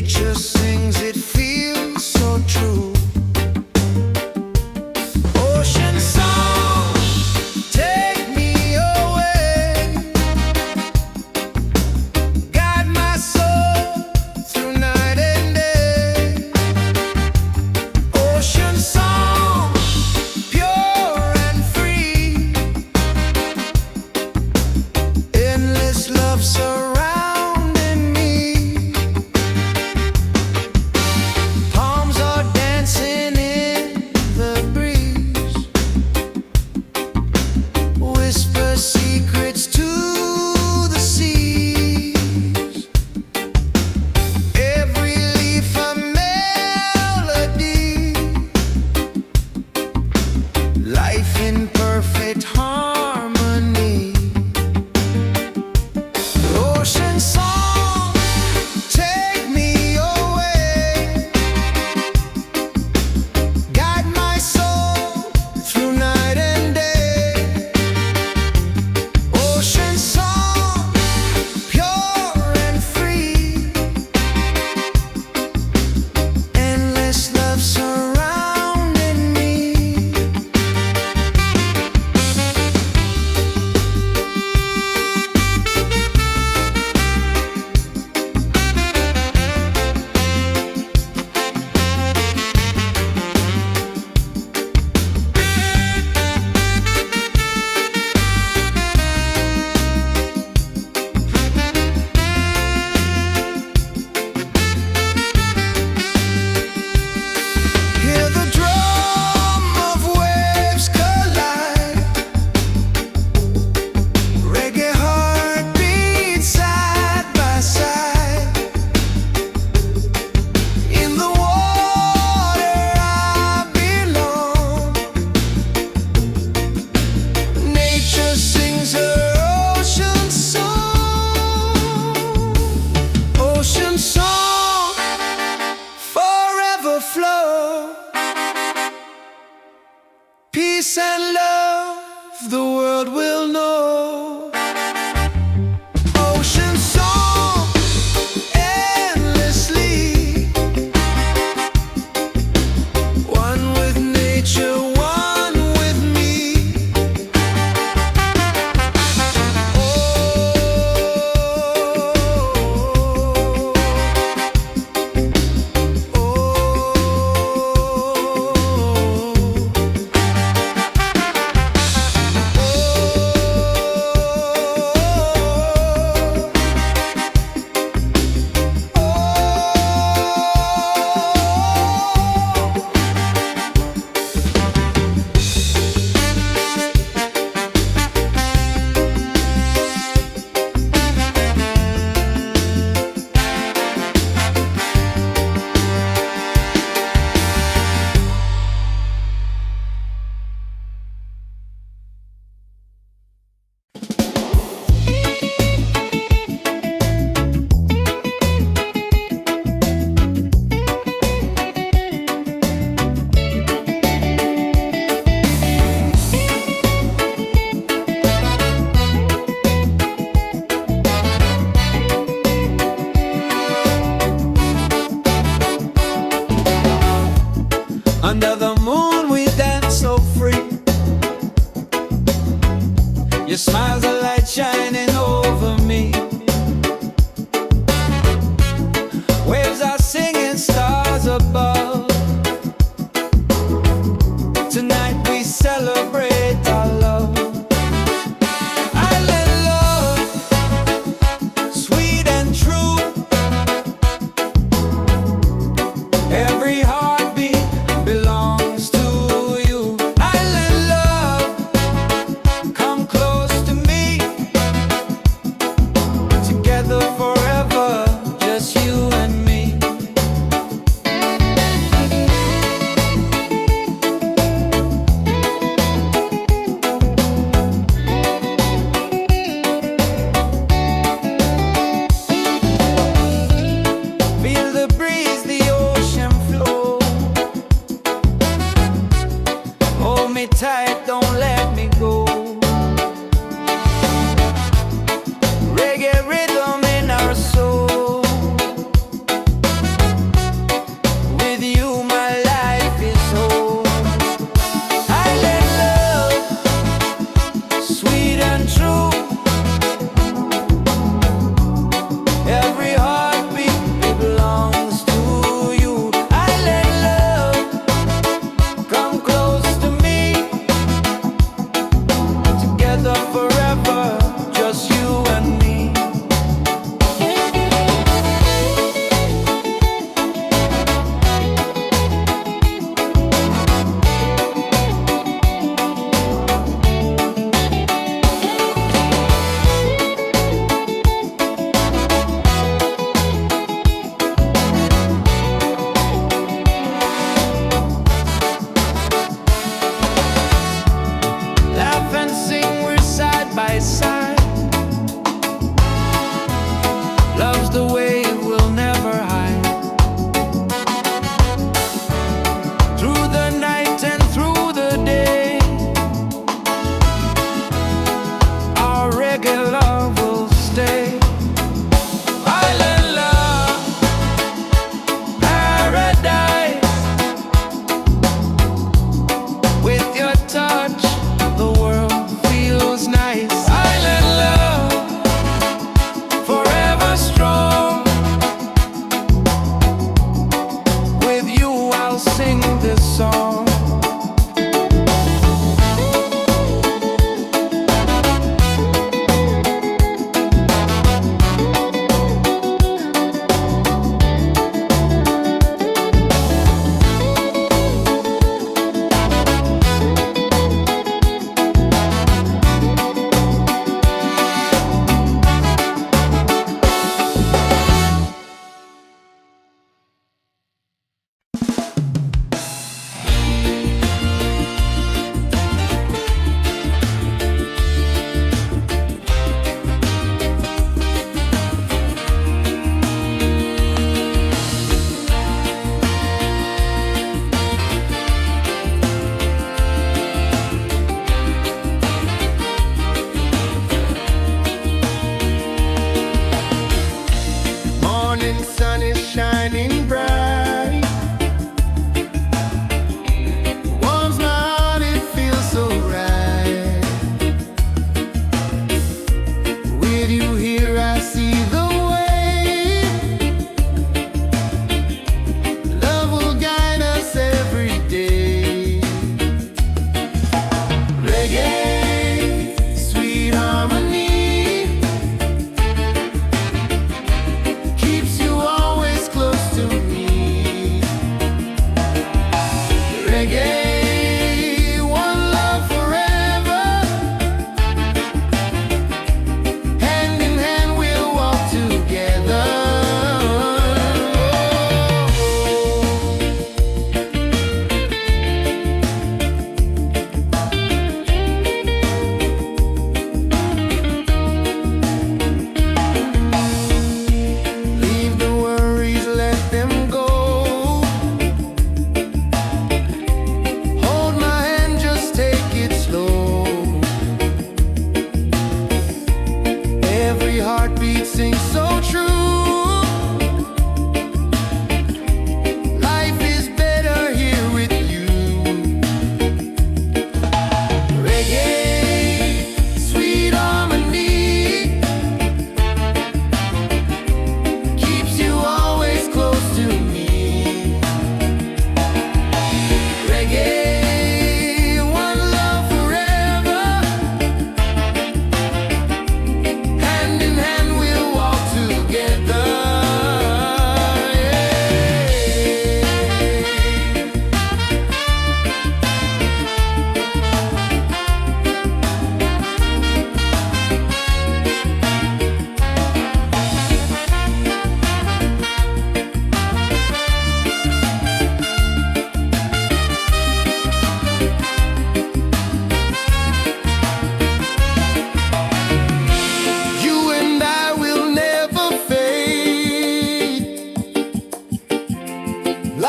Nature sings, it feels so true. Ocean song, take me away. Guide my soul through night and day. Ocean song, pure and free. Endless love surrounding me.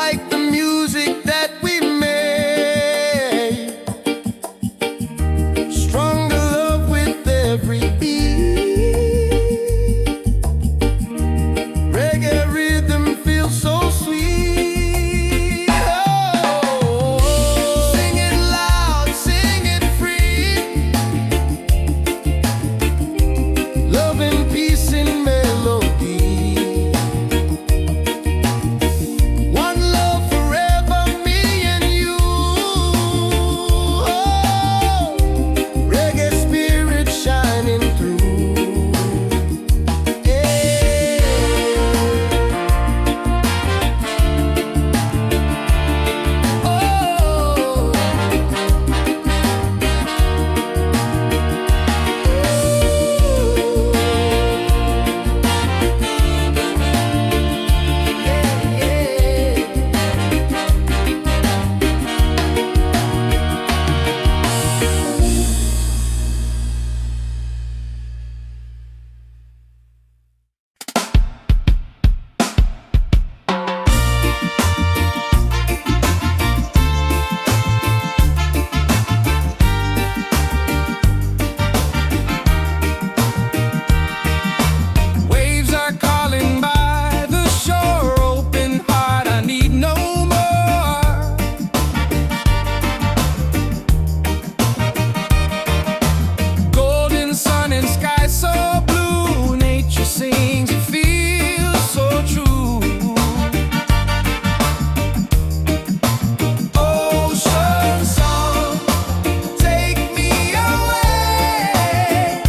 like the music that we made. Stronger love with every beat. Reggae rhythm feels so sweet. Oh, sing it loud, sing it free. Love and peace in melody. One love forever, me and you. Oh, reggae spirit shining through. Yeah. Oh. Waves are calling by the shore, open heart, I need no more. Golden sun and sky so blue, nature sings, it feels so true. Ocean song, take me away.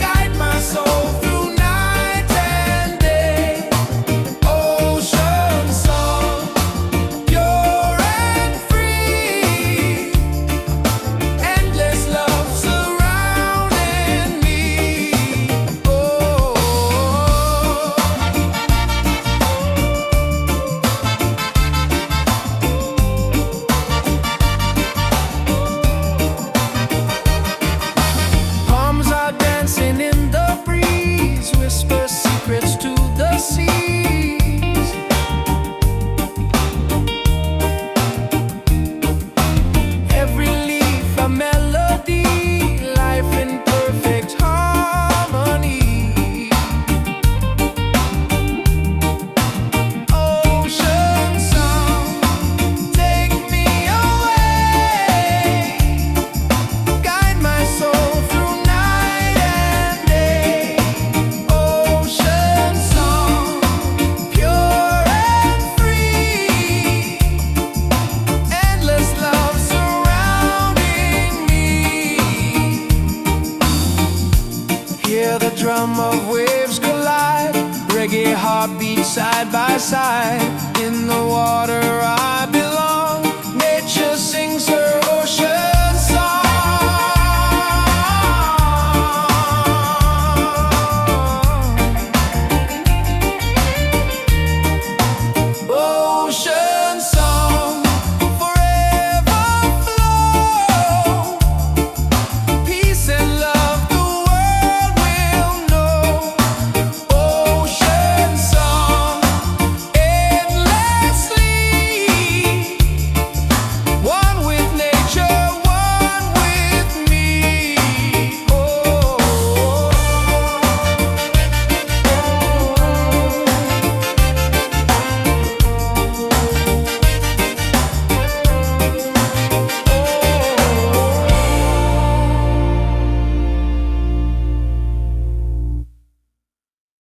Guide my soul through night and day. Ocean song, pure and free. Endless love surrounding me. Oh. Palms are dancing in the breeze, whisper secrets to the seas. Every leaf a melody, life in perfect harmony. Ocean song, take me away. Guide my soul through night and day. Ocean song, pure and free. Endless love surrounding me. Hear the drum of waves collide, reggae heartbeat side by side. In the water